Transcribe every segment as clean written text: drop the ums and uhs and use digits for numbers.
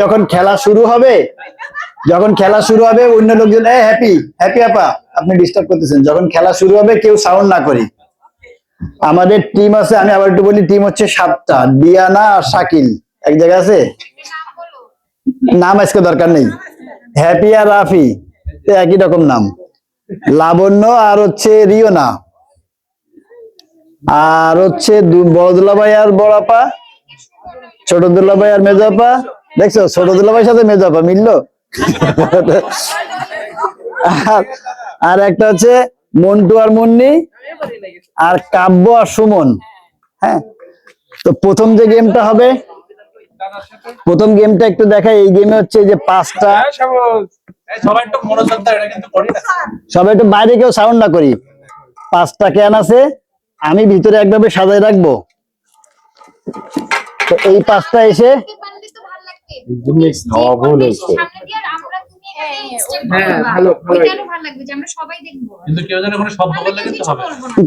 যখন খেলা শুরু হবে অন্য লোকজন হ্যাপি হ্যাপি আপা আপনি ডিস্টার্ব করতেছেন, যখন খেলা শুরু হবে কেউ সাউন্ড না করি। আমাদের টিম আছে, আমি আবার একটু বলি, টিম হচ্ছে 7টা, ডিয়ানা আর শাকিল এক জায়গায় আছে, নাম আজকে দরকার নেই, হ্যাপি আর রাফি একই রকম নাম, লাবণ্য আর হচ্ছে রিওনা, আর হচ্ছে বড়দুল্লা ভাই আর বড়াপা, ছোট দুল্লা ভাই আর মেজাপা। দেখছো ছোট দুল্লা ভাইয়ের সাথে মেজাপা মিললো। আর একটা হচ্ছে মন্টু আর মুন্নি, আর কাব্য আর সুমন। হ্যাঁ, তো প্রথম যে গেমটা হবে, প্রথম গেমটা একটু দেখাই। এই গেমে হচ্ছে যে 5টা, সবাই একটু বাইরে কেউ সাউন্ড না করি। 5টা ক্যান আছে, আমি ভিতরে একভাবে সাজাই রাখবো। তো এই 5টা এসে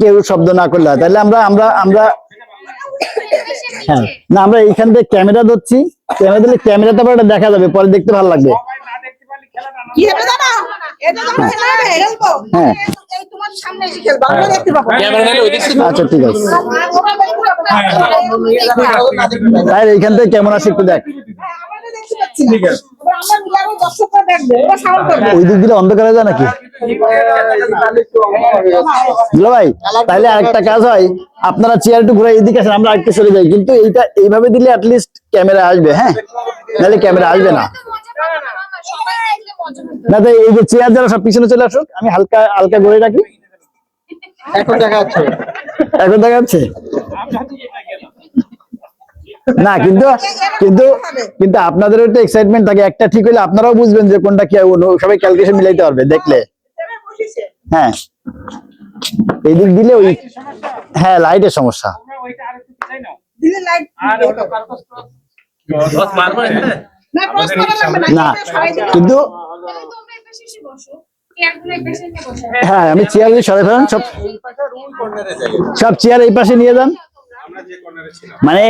কেউ শব্দ না করলে, তাহলে আমরা হ্যাঁ না, আমরা এইখান থেকে ক্যামেরা ধরছি, ক্যামেরা দিলে ক্যামেরাতে আবার দেখা যাবে, পরে দেখতে ভালো লাগবে। হ্যাঁ আচ্ছা ঠিক আছে, তাই এইখান থেকে কেমন আছে একটু দেখ। ওই দিক দিলে অন্ধকার হয়ে যায় নাকি ভাই? তাহলে আরেকটা কাজ হয়, আপনারা চেয়ার একটু ঘুরে এইদিকে আসেন, আমরা আরেকটু চলে যাই, কিন্তু এইটা এইভাবে দিলে অ্যাটলিস্ট ক্যামেরা আসবে। হ্যাঁ, নাহলে ক্যামেরা আসবে না। না তো এই যে চেয়ার যারা সব পিছনে চলে আসুক, আমি হালকা হালকা ঘুরে রাখি। এখন দেখা যাচ্ছে না, কিন্তু কিন্তু কিন্তু আপনাদের একটা এক্সাইটমেন্ট থাকে, একটা ঠিক হইলে আপনারাও বুঝবেন যে কোনটা কি, সবাই ক্যালকুলেশন মিলাইতে পারবে দেখলে। হ্যাঁ, এই দিক দিলে ওই, হ্যাঁ লাইটের সমস্যা না, কিন্তু হ্যাঁ আমি চেয়ার সবাই ফেলেন, সব চেয়ার এই পাশে নিয়ে যান। মানে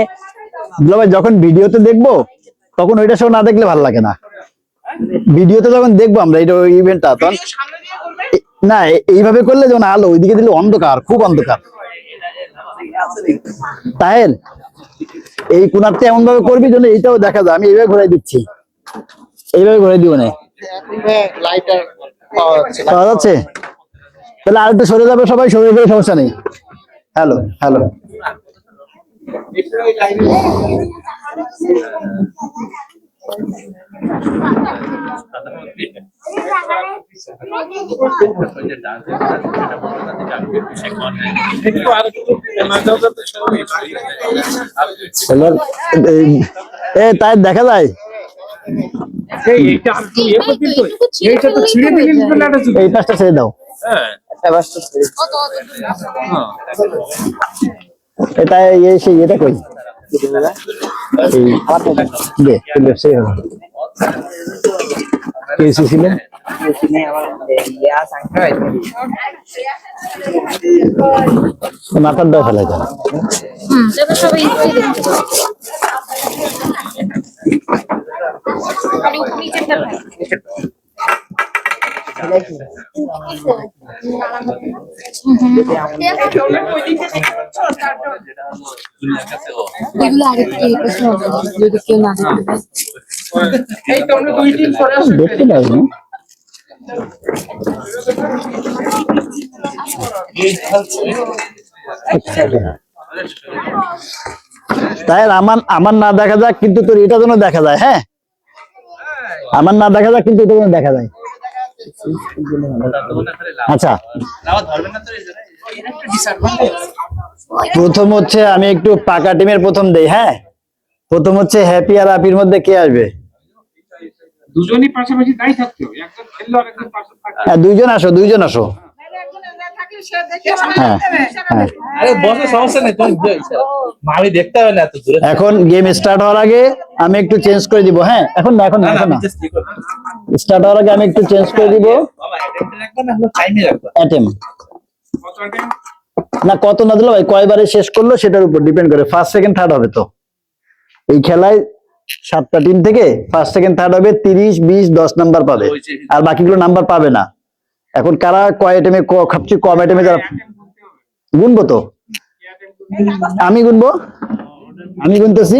যখন ভিডিওতে দেখবো তখন ওইটা সব না দেখলে ভালো লাগে না। ভিডিওতে যখন দেখবো আমরা এটা ইভেন্টটা, তখন না এইভাবে করলে যখন আলো ওইদিকে দিলে অন্ধকার, খুব অন্ধকার। তাহের এই কোনারটা এমন ভাবে করবি যেন এইটাও দেখা যায়। আমি এইভাবে ঘুরাই দিচ্ছি, এইভাবে ঘুরাই দিব না, পাওয়া যাচ্ছে। তাহলে আর একটু সরে যাবে, সবাই সরে যাবে, সমস্যা নেই। হ্যালো হ্যালো, তাই দেখা যায়। এই পাশটা ছেড়ে দাও, এটা এটা কই ছিলেন মাথার দয় ফেলা যায়। দেখতে পাইনি তাই আমার না দেখা যাক, কিন্তু তোর এটা যেন দেখা যায়। হ্যাঁ, আমার না দেখা যাক, কিন্তু এটা যেন দেখা যায়। আচ্ছা, প্রথম হচ্ছে আমি একটু পাকা টিমের প্রথম দেই। হ্যাঁ, প্রথম হচ্ছে হ্যাপি আর আপির মধ্যে কে আসবে? দুজনই পাশাপাশি দাঁড়িয়ে থাকতে হবে, একজন খেললো আর একজন পাশে থাকতে। হ্যাঁ, দুইজন আসো। এখন গেম স্টার্ট হওয়ার আগে আমি একটু চেঞ্জ করে দিব। হ্যাঁ, এখন না স্টার্ট হওয়ার আগে আমি একটু চেঞ্জ করে দিব। না কত না দিল ভাই, কয়বারে শেষ করলো সেটার উপর ডিপেন্ড করে, ফার্স্ট সেকেন্ড থার্ড হবে। তো এই খেলায় 7টা টিম থেকে ফার্স্ট সেকেন্ড থার্ড হবে 30, 20, 10 নাম্বার পাবে, আর বাকিগুলো নাম্বার পাবে না। এখন কারা কয় আইটেমে সবচেয়ে কম আইটেমে যারা গুনবো তো, আমি গুনবো, আমি গুনতেছি,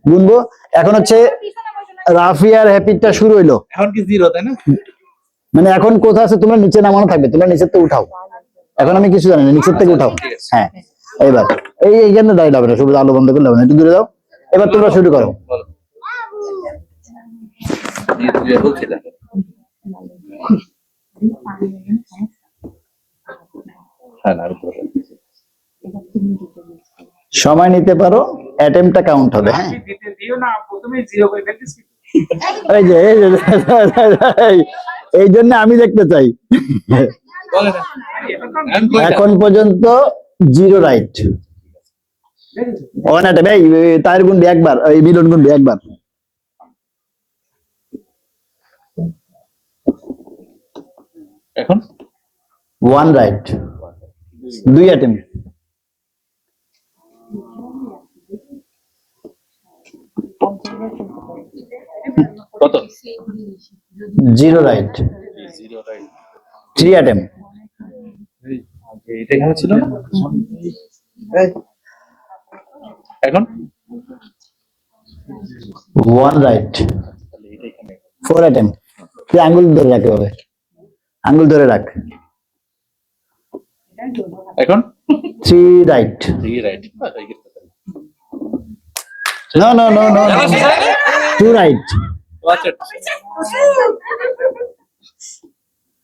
গুনবো। এখন হচ্ছে রাফিয়ার হ্যাপিটা শুরু হইলো, এখন কি 0 তাই না? মানে এখন কোথা আছে তোমরা নিচে নামানো থাকবে, তোমরা নিচের থেকে উঠাও, এখন আমি কিছু জানি না, নিচের থেকে উঠাও। হ্যাঁ এইবার এইখানে দাঁড়িয়ে হবে না, শুধু আলো বন্ধ করলে হবে না, একটু দূরে যাও। এবার তোমরা শুরু করো। বলো। দিয়ে বলছিলাম। হ্যাঁ না বলো। সময় নিতে পারো, অ্যাটেম্পটা কাউন্ট হবে। হ্যাঁ দিতে দিও না, প্রথমে 0 করে ফেলতেছি। এই জন্য আমি দেখতে চাই। বলে না। এখন পর্যন্ত 0 রাইট, ওয়ান অ্যাটেম্প। এই তার গুনবি একবার, এই মিলন গুনবি একবার। এখন 1 রাইট, 2 অ্যাটেম্প। কত? 0 রাইট, 0 রাইট। 3 অ্যাটেম্প। এটা এখানে ছিল না? এখন 1 রাইট, তাহলে এটা এখানে 4 অ্যাটেম্প। তুই আঙ্গুল ধরে রাখতে হবে, আঙ্গুল ধরে রাখ। এখন 3 right. 3 right. No no no no, 2 right. আচ্ছা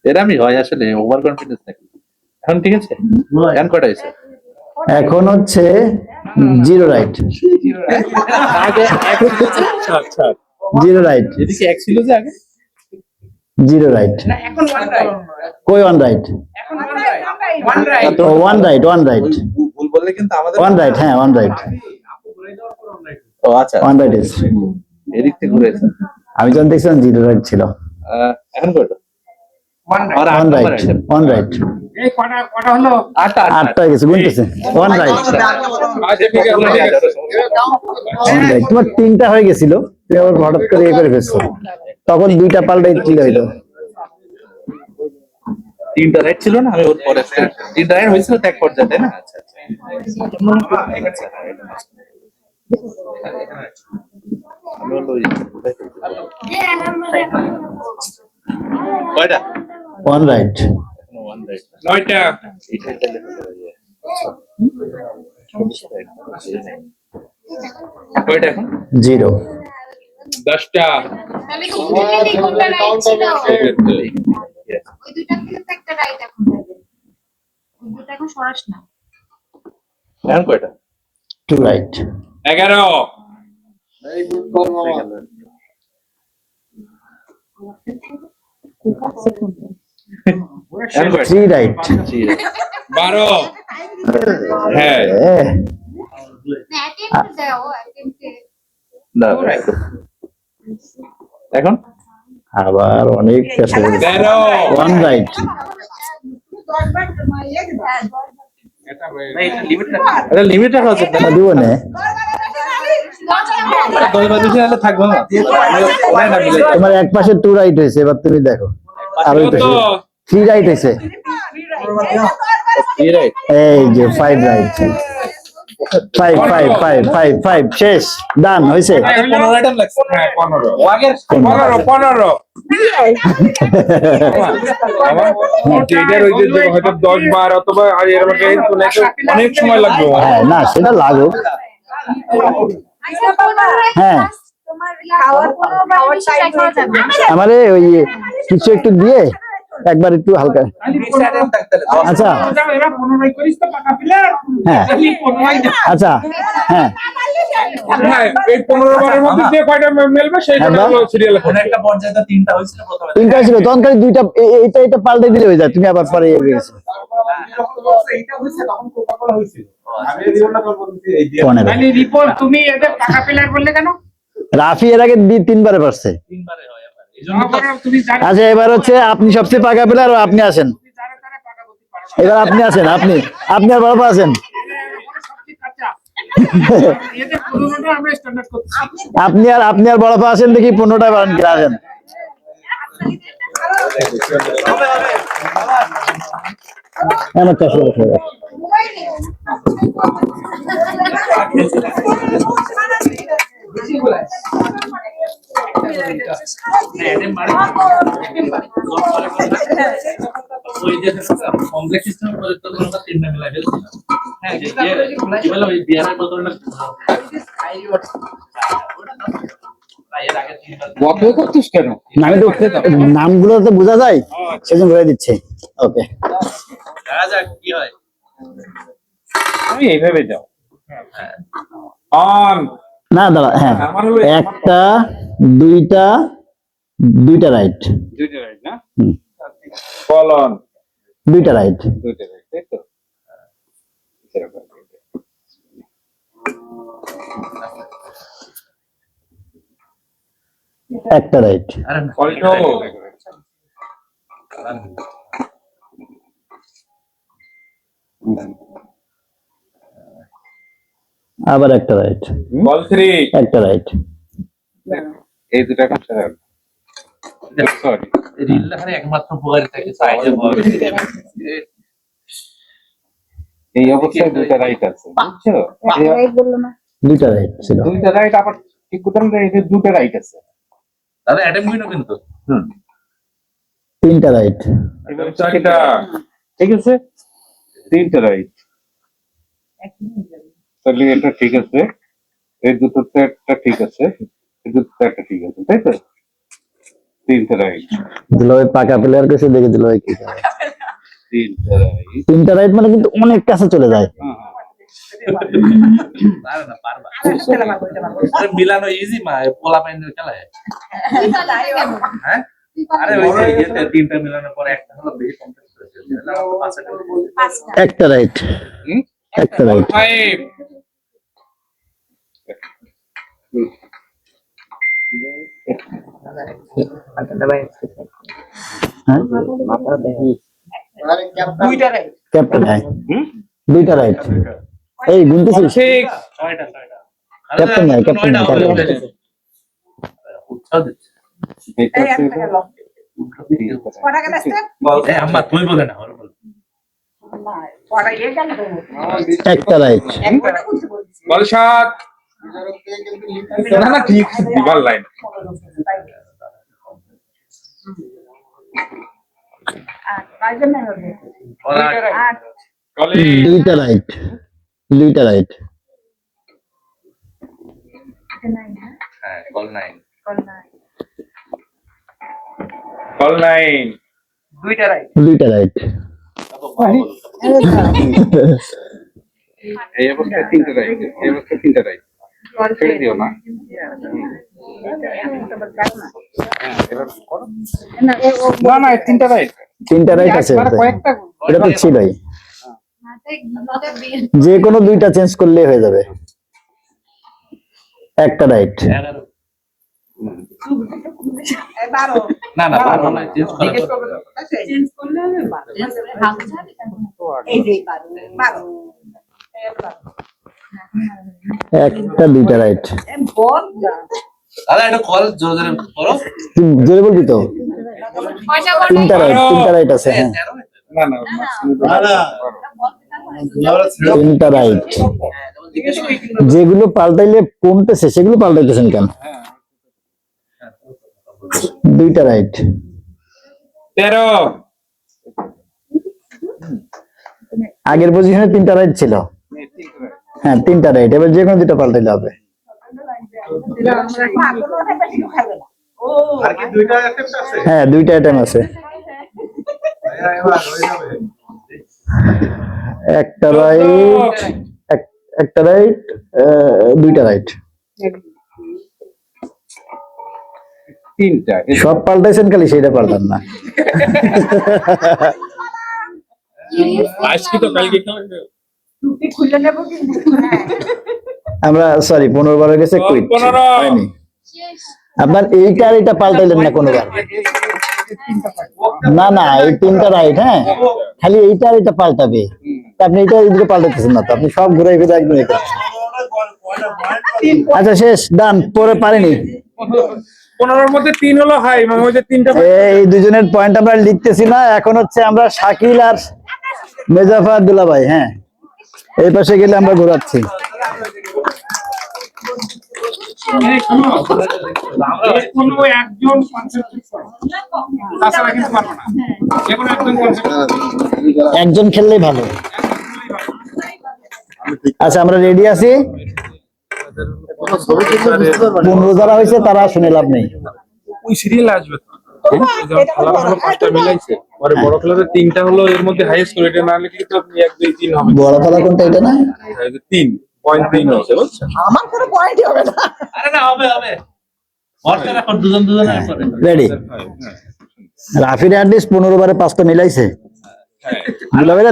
এরামই হয় আসলে, ওভার কনফিডেন্স থাকে। এখন ঠিক আছে, এখন কটা হয়েছে? এখন হচ্ছে 0 রাইট, আগে আচ্ছা 0 রাইট, এদিকে এক ছিল যে আগে। 0 রাইট। না এখন 1 রাইট, কই 1 রাইট? এখন 1 রাইট, 1 রাইট। ও 1 রাইট, 1 রাইট, ভুল বললে কিন্তু আমাদের 1 রাইট। হ্যাঁ 1 রাইট, ও আচ্ছা 1 রাইট ইজ। এদিক থেকে ঘুরেছে। আমি যখন দেখছিলাম 0 রাইট ছিল। এখন কয়টা? 1 রাইট। আমার 1 রাইট, 1 রাইট। এই কটা কটা হলো? 8টা 8টা হয়ে গেছে, গুনতেছে। 1 রাইট, আচ্ছা ঠিক আছে, ঠিক আছে। 1 রাইট। তোমার 3টা হয়ে গেছিল, তুমি আবার হঠাৎ করে ইয়ে করে ফেলছো, তখন 2টা পাল্টাই দিলে হইতো। 3টা রাইট ছিল না? আমি ওর পরে 3টা রাইট হয়েছিল ত্যাগ পর্যায়ে, তাই না? আচ্ছা আচ্ছা আমি বললো কয়টা? 1 রাইট, 1 রাইট। 9টা। এটাই তাহলে হলো, কয়টা এখন? 0। 10টা। তাহলে কি দুটোই কোনটা রাইট ছিল? ওই দুইটা থেকে তো একটা রাইট এখন যাবে। ওই দুটো এখন সরাস না। এখন কয়টা? 2 রাইট, 11। এখন কয়টা? 3 রাইট। 12। হ্যাঁ। না অ্যাটেম্প দাও, অ্যাটেম্পে। এখন আবার অনেক শেষ হয়ে গেছে। 13। 1 রাইট, এটা লিমিট রাখা উচিত না? দিব না। 10 থাকবো না। তোমার এক পাশে 2 রাইট হয়েছে, এবার তুমি দেখো। আর ওই পাশে 3 রাইট হয়েছে। এই যে 5 রাইট, 5 5 5 5 5 শেষ, ডান হয়েছে। 15 আইটেম লাগছে। হ্যাঁ 15। আগের 15। এটার ওই যে হয়তো 10 12 অথবা আর এর মধ্যে অনেক সময় লাগবে। হ্যাঁ না সেটা লাগুক। আচ্ছা বাবা, হ্যাঁ তোমার খাওয়ার কোনো খাওয়ার টাইম করা যাবে না। আমারে ওই কিছু একটু দিয়ে একবার একটু হালকা। আচ্ছা এরা 15 করিস তো পাকা পিলার। হ্যাঁ 15 আচ্ছা হ্যাঁ হ্যাঁ, এই 15 বারের মধ্যে যে কয়টা মেলবে সেই কয়টা হলো সিরিয়াল। একটা পর্যায়ে তো 3টা হয়েছিল প্রথমে। 3টা ছিল, তখন খালি 2টা এটা পাল্টে দিলে হয়ে যায়, তুমি আবার পরে ইয়ে হয়ে গেছে। এইটা হইছে তখন কোকা-কোলা হইছিল। আমি রিপোর্ট না করব এই দিয়ে। 15 মানে রিপোর্ট তুমি এদের পাকা পিলার বললে কেন? রাফি এর আগে 3বারে পারছে। 3বারে হয় আবার। এইজন্য তো তুমি জানো আচ্ছা এবার হচ্ছে আপনি সবচেয়ে পাকা প্লেয়ার, আপনি আসেন। যারা পাকা বলতে পারো না। এবার আপনি আসেন, আপনি আর বাবা আছেন। সবচেয়ে কাঁচা। এটা 15টা আমরা স্ট্যান্ডার্ড করছি। আপনি আর বড় পা আসেন দেখি 15টায় বানান কি আসেন। আমার চাষে কমপ্লেক্স সিস্টেম প্রজেক্ট তো আমরা তিনটা মিলাই ফেলছিলাম। হ্যাঁ কি বলে ওই বিয়ারের বোতলটা কত করছিস কেন? আমি তো নামগুলো তো বোঝা যায় সেজন্য বলে দিচ্ছে। ওকে কি হয় আমি এইভাবে যাও অন না দাঁড়া, হ্যাঁ আমার হলো একটা দুইটা রাইট, দুইটা রাইট না কল অন দুইটা রাইট, দুইটা রাইট তাই তো একটা রাইট, আরে কলটো আবার একটা রাইট, কল 3 একটা রাইট, এই দুটো কাজ করা সরি রিল লেখার একমাত্র উপকারিতা কি সাইজে বল এই অবস্থায় দুটো রাইট আছে বুঝছো দুইটা রাইট ছিল, দুইটা রাইট আবার ঠিক কথা এই দুটো রাইট আছে তাহলে অ্যাটেম্প হইলো কিন্তু তিনটা রাইট, এবার চারটা ঠিক আছে তিনটা রাইট তাহলে এটা ঠিক আছে এই দুটোতে একটা ঠিক আছে এই দুটোতে একটা ঠিক আছে তাই তো তিনটা রাইট দিল ওই পাকা প্লেয়ার কাছে দেখে দিল ওই কি করে। তিনটা রাইট তিনটা রাইট মানে কিন্তু অনেক কাছে চলে যায়। পারবে না পারবা আরে মিলানো ইজি মা পোলা পাইনের খেলায় হ্যাঁ আরে ওই যে ইয়েতে তিনটা মিলানোর পরে একটা হলো বেশি কমপ্লেক্স হয়েছে একটা রাইট, একটা রাইট, 5 ক্যাপ্টেন হ্যাঁ দুইটা রাইট, এই গুনতেছিস 6 ছয়টা ক্যাপ্টেন নাই, ক্যাপ্টেন নাই, উৎসাহ দিচ্ছে এটা আছে এই আম্মা তুই বলে না ওর বল একটা রাইট, বল 7 না না ঠিক দিবার লাইন কলি দুইটা রাইট, দুইটা রাইট, হ্যাঁ কল 9 কল 9 দুইটা রাইট, এই অবস্থায় তিনটা রাইট এই অবস্থায় তিনটা রাইট ছেড়ে দিও না এবার করো না না তিনটা রাইট তিনটা রাইট আছে ওতে। কয়েকটা এটা তো ছিলই, যে কোনো দুইটা চেঞ্জ করলে হয়ে যাবে। একটা রাইট, 11 না না পারবো না চেঞ্জ করে একটা দুইটা রাইট, দাদা এটা কল জোরে জোরে করো জোরে বলবি তো, তিনটা রাইট আছে হ্যাঁ, না না তিনটা রাইট, যেগুলো পাল্টাইলে কমতেছে সেগুলো পাল্টাইতেছেন কেন? দুইটা রাইট, 13 আগের পজিশনে তিনটা রাইট ছিল, হ্যাঁ তিনটা রাইট, এবার যে কোনো দুটো পাল্টাইলে হবে। হ্যাঁ দুইটা আইটেম আছে, একটা রাইট, একটা রাইট, দুইটা রাইট, তিনটা সব পাল্টাইছেন খালি সেটা পাল্টান না। আজকে তো কালকে আমরা সরি 15 গেছে কুইট 15 হয়নি। আপনার এইটা আর এটা পাল্টাইলেন না কোনোবার? না না এই তিনটা রাইট, হ্যাঁ খালি এইটা আর এটা পাল্টাবে, তা আপনি এটা এদিকে পাল্টাইতেছেন না তো, আপনি সব ঘুরাই ফিরে একদম এটা আচ্ছা শেষ, ডান, পরে পারিনি। 15-র মধ্যে 3 হলো হাই, মানে ওই যে 3টা এই দুজনের পয়েন্ট আমরা লিখতেছি না, এখন হচ্ছে আমরা শাকিল আর মেজাফার দুলাভাই। হ্যাঁ, এই পাশে গেলে আমরা ঘোরাচ্ছি। কোনো একজন কনসেন্ট্রেট করে, তাছাড়া কিন্তু পারবো না। যে কোনো একজন কনসেন্ট্রেট একজন খেললেই ভালো। আচ্ছা, আমরা রেডি আছি। 15 যারা হয়েছে তারা শুনে লাভ নেই। ওই সিরিয়ালে আসবে তো। খেলার হলো 5টা মিলাইছে, পরে বড় খেলাতে 3টা হলো, এর মধ্যে হাইয়েস্ট করে এটা না লিখলে তো আপনি 1 2 3 হবে। বড় খেলা কোনটা, এটা না? 3.3 হচ্ছে, বুঝছেন? আমার কোনো পয়েন্টই হবে না। আরে না, হবে হবে। ভরসা রাখো দুজনের উপরে। রেডি। রাফির অ্যাটলিস্ট 15 বারে 5টা মিলাইছে, দুলাভাইরা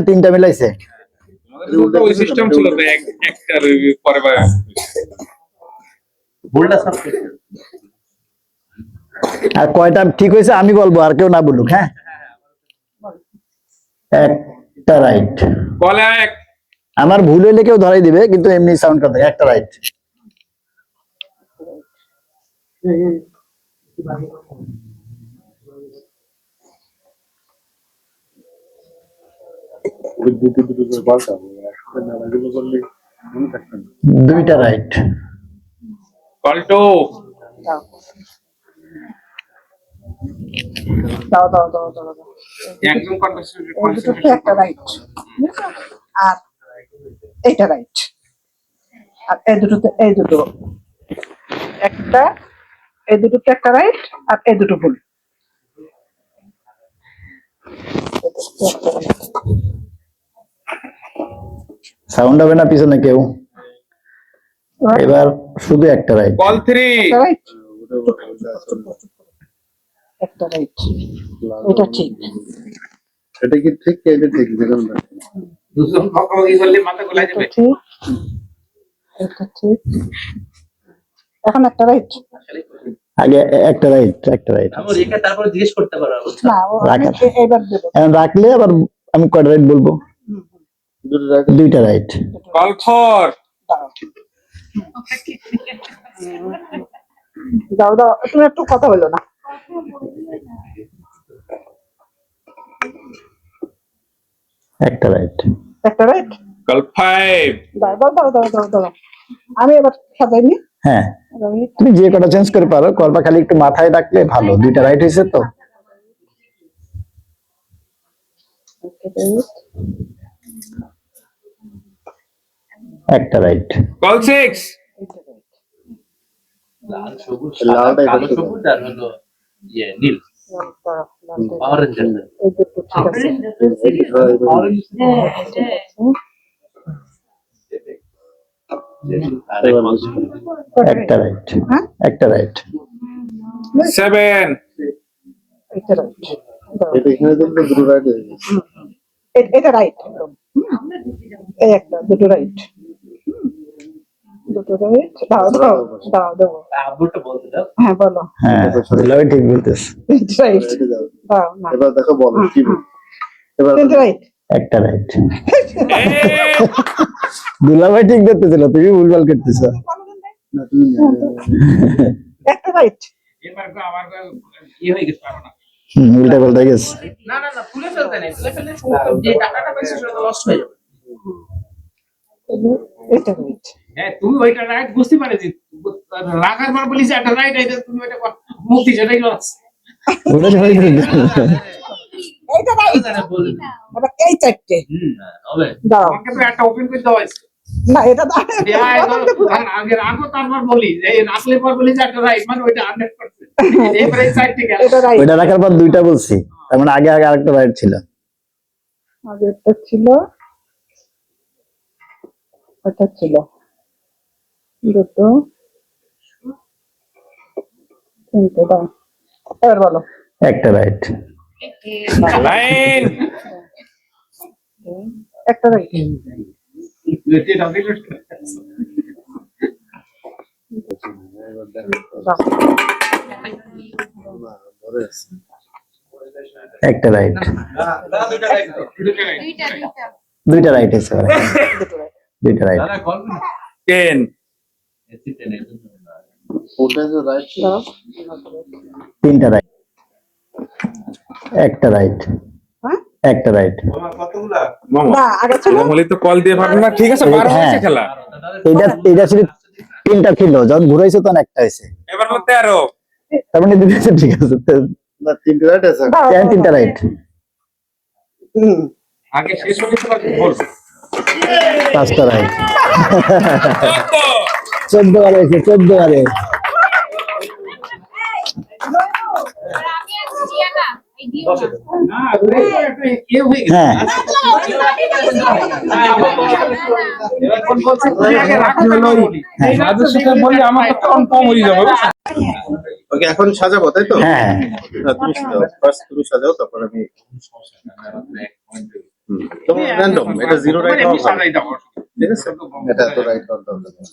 3টা মিলাইছে। আমাদের ওই সিস্টেম ছিল তো, একটার পরে বা ভুলটা সব করে। আর কয়টা ঠিক হয়েছে আমি বলবো, আর কেউ না বলুক। হ্যাঁ, একটা রাইট। বলে এক আমার ভুল হইলে কেউ ধরাই দিবে, কিন্তু এমনি সাউন্ড করতে একটা রাইট। দুইটা রাইট। কল্টো দাও দাও দাও দাও দাও। একজন এই দুটো তো একটা রাইট, আর এইটা রাইট, আর এই দুটোতে এই দুটো একটা, এই দুটোতে একটা রাইট, আর এই দুটো ভুল। সাউন্ড হবে না পিছনে কেউ। এবার শুধু একটা রাইট। কল 3 একটা রাইট, একটা রাইট, এটা ঠিক। এটা কি ঠিক? এটা ঠিক দেখুন না। দুজন ভাগাভাগি করলে মাথা গোলাই এটা যাবে। ঠিক, এটা ঠিক। এখন একটা রাইট আগে একটা রাইট, একটা রাইট। আমি রেখে তারপরে জিজ্ঞেস করতে পারো। না, ও আমি এবার দেবো। এখন রাখলে আবার আমি কয়টা রাইট বলবো? দুইটা রাইট। কল 4 দাও দাও, তুমি একটু কথা বলো না। একটা রাইট। একটা রাইট, কল 5 দাও দাও দাও দাও দাও দাও। আমি এবার সাজাইনি। হ্যাঁ, আমি তুমি যে কটা চেঞ্জ করে পারো, কলটা খালি একটু মাথায় রাখলে ভালো। দুইটা রাইট হয়েছে তো। একটা রাইট। কল 6 লাল সবুজ লালটা কালো এটা সবুজ আর হলো নীল অরেঞ্জ। এই দুটো ঠিক আছে। একটা রাইট। হ্যাঁ? একটা রাইট। 7 এটা রাইট, দাও। এটা এখানে দেখলে দুটো রাইট হয়ে গেছে। এটা রাইট একদম। এই একটা, দুটো রাইট, দুটো রাইট। দাও দাও দাও দেবো। আব্বুটা বলতে দাও। হ্যাঁ বলো। হ্যাঁ, দুলাভাই ঠিক বলতেছে। রাইট, এটা দাও। দাও না। এবার দেখো বলো কি বল। এবার তিনটে রাইট। একটা রাইট। দুলাভাই ঠিক দেখতেছিল, তুমি ভুলভাল করতেছো। না, তুমি একটা রাইট। এবার তো আমার হয়ে গেছে, পারো না। উল্টা পাল্টা গেছে। না না না, তুলে ফেলতে নেই। তুলে ফেললে যে টাকাটা পাইছে সেটা তো লস হয়ে যাবে। এটা রাইট। হ্যাঁ, তুমি ওইটা রাইট বুঝতে পারেছি। রাখার পর বলিস একটা রাইট আইতে, তুমি ওইটা মুক্তি, সেটাই লস। ওটা হয়ে গেছে। এইটা রাইট। বলি এবার এই চারটে হবে। দাও। আমাকে তো একটা ওপেন করে দেওয়া হয়েছে। না, এটা দাও। আগে রাখো, তারপর বলি এই রাখলে পর বলি যে একটা রাইট, মানে ওইটা 100%। এবারে এই সাইড থেকে এটা রাইট। ওইটা রাখার পর দুইটা বলছি, তার মানে আগে আগে আরেকটা রাইট ছিল। আগে একটা ছিল, এটা ছিল, দুটো, তিনটে। দাও, এবার বলো। একটা রাইট। 9 একটা রাইট। দাও। একটা রাইট। দুইটা দুইটা দুইটা রাইট আছে। দুটো রাইট। দুইটা রাইট। দাদা কল 10 তিনটা রাইট, একটা রাইট, হ্যাঁ? একটা রাইট। কতগুলা মামা না আগে ছিল এরকম হলে তো কল দিয়ে পারবেন না। ঠিক আছে, 12 হ্যাঁ। হয়েছে খেলা, এটা ছিল তিনটা ছিল, যখন ঘুরাইছে তখন একটা হয়েছে, এবার হলো 13। তার মানে দুটো আছে, ঠিক আছে। তিনটা রাইট, আগে শেষ হয়ে গেছে নাকি বল? পাঁচটা রাইট। 14 14 বার হয়েছে, 14 বারে। আমি এখন দিয়া না এই দিও না হ্যাঁ, মাঝে সাথে বলি আমার তো কম হয়ে যাবে। ওকে এখন সাজাবো তাই তো? হ্যাঁ, না, তুমি সাজাও, ফার্স্ট তুমি সাজাও, তারপর আমি র্যান্ডম, এটা জিরো রাইট হওয়া ভালো। ঠিক আছে, এটা তো রাইট হওয়ার দরকার নেই।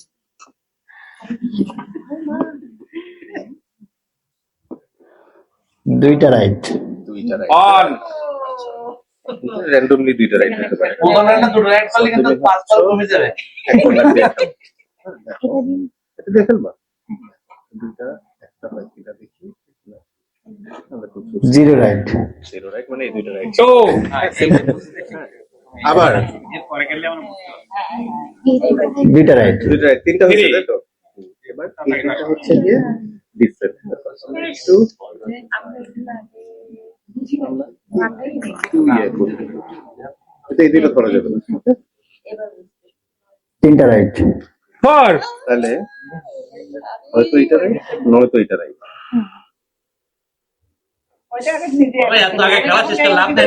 দুইটা রাইট, দুইটা রাইট, অন র্যান্ডমলি দুইটা রাইট হতে পারে। ওখানে দুটো রাইট করলে কিন্তু 5 পাল কমে যাবে। এক কর্নার দিয়ে দাও। এটা দিয়ে ফেলবা দুইটা, একটা বাকিটা দেখি। জিরো রাইট, জিরো রাইট মানে এই দুইটা রাইট। 2 আবার দুইটা রাইট, দুইটা রাইট, তিনটা হচ্ছে তাই তো? এবার এইটা হচ্ছে গিয়ে ডিফারেন্ট। টু এটা এই দুইটা করা যাবে না। তিনটা রাইট, 4 তাহলে হয়তো এটা রাইট, নয়তো এটা রাইট। ওইটা আগে নিজে তবে এত আগে খেলা শেষ করে লাভ নাই।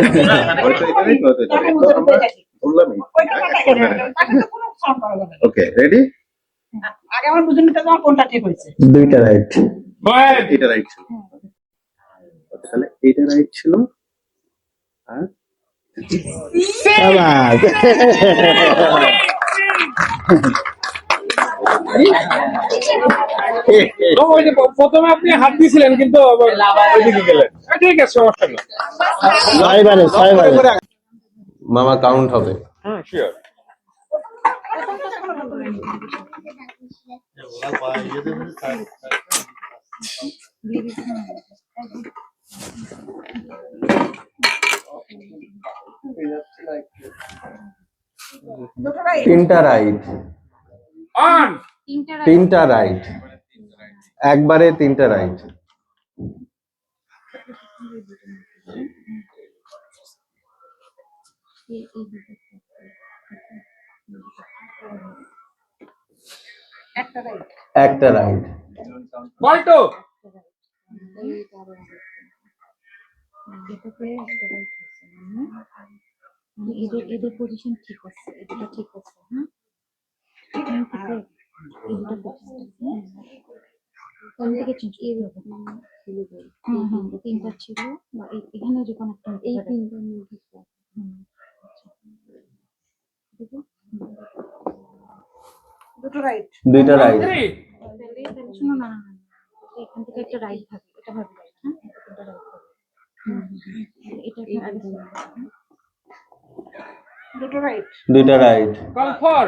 হয়তো এটা রাইট, নয়তো এটা রাইট। তো আমরা বললামই। ওইটা কাটা করে তাকে তো কোনো সাউন্ড করা যাবে না। ওকে, রেডি? আগে আমার বুঝে নিতে তোমার কোনটা ঠিক হয়েছে দুইটা রাইট, 5 এটা রাইট ছিল। ওকে, তাহলে এটা রাইট ছিল আর শাবাশ। ওই যে প্রথমে আপনি হাত দিয়েছিলেন কিন্তু আবার ওইদিকে গেলেন। ঠিক আছে, সমস্যা নেই। 6 বারে, 6 বারে। মামা কাউন্ট হবে। শিওর। দুটো রাইট তিনটা রাইট, অন তিনটা রাইট, একবারে তিনটা রাইট। একটা রাইট একটা রাইট, বলটো এদের পজিশন ঠিক আছে, এটা ঠিক আছে। হ্যাঁ এখান থেকে এই দুটো পজিশন কোন দিকে চেঞ্জ করতে হবে? তিনটা ছিল বা এখানে যে কোনো একটা এই তিনটার মধ্যে দেখো দুটো রাইট দুইটা রাইট, তাহলে শোনো না, এখান থেকে একটা রাইট থাকে, এটা ভাবে রাইট। হ্যাঁ এটা রাইট থাকে, এটা আগে দুটো রাইট দুইটা রাইট, কল ফর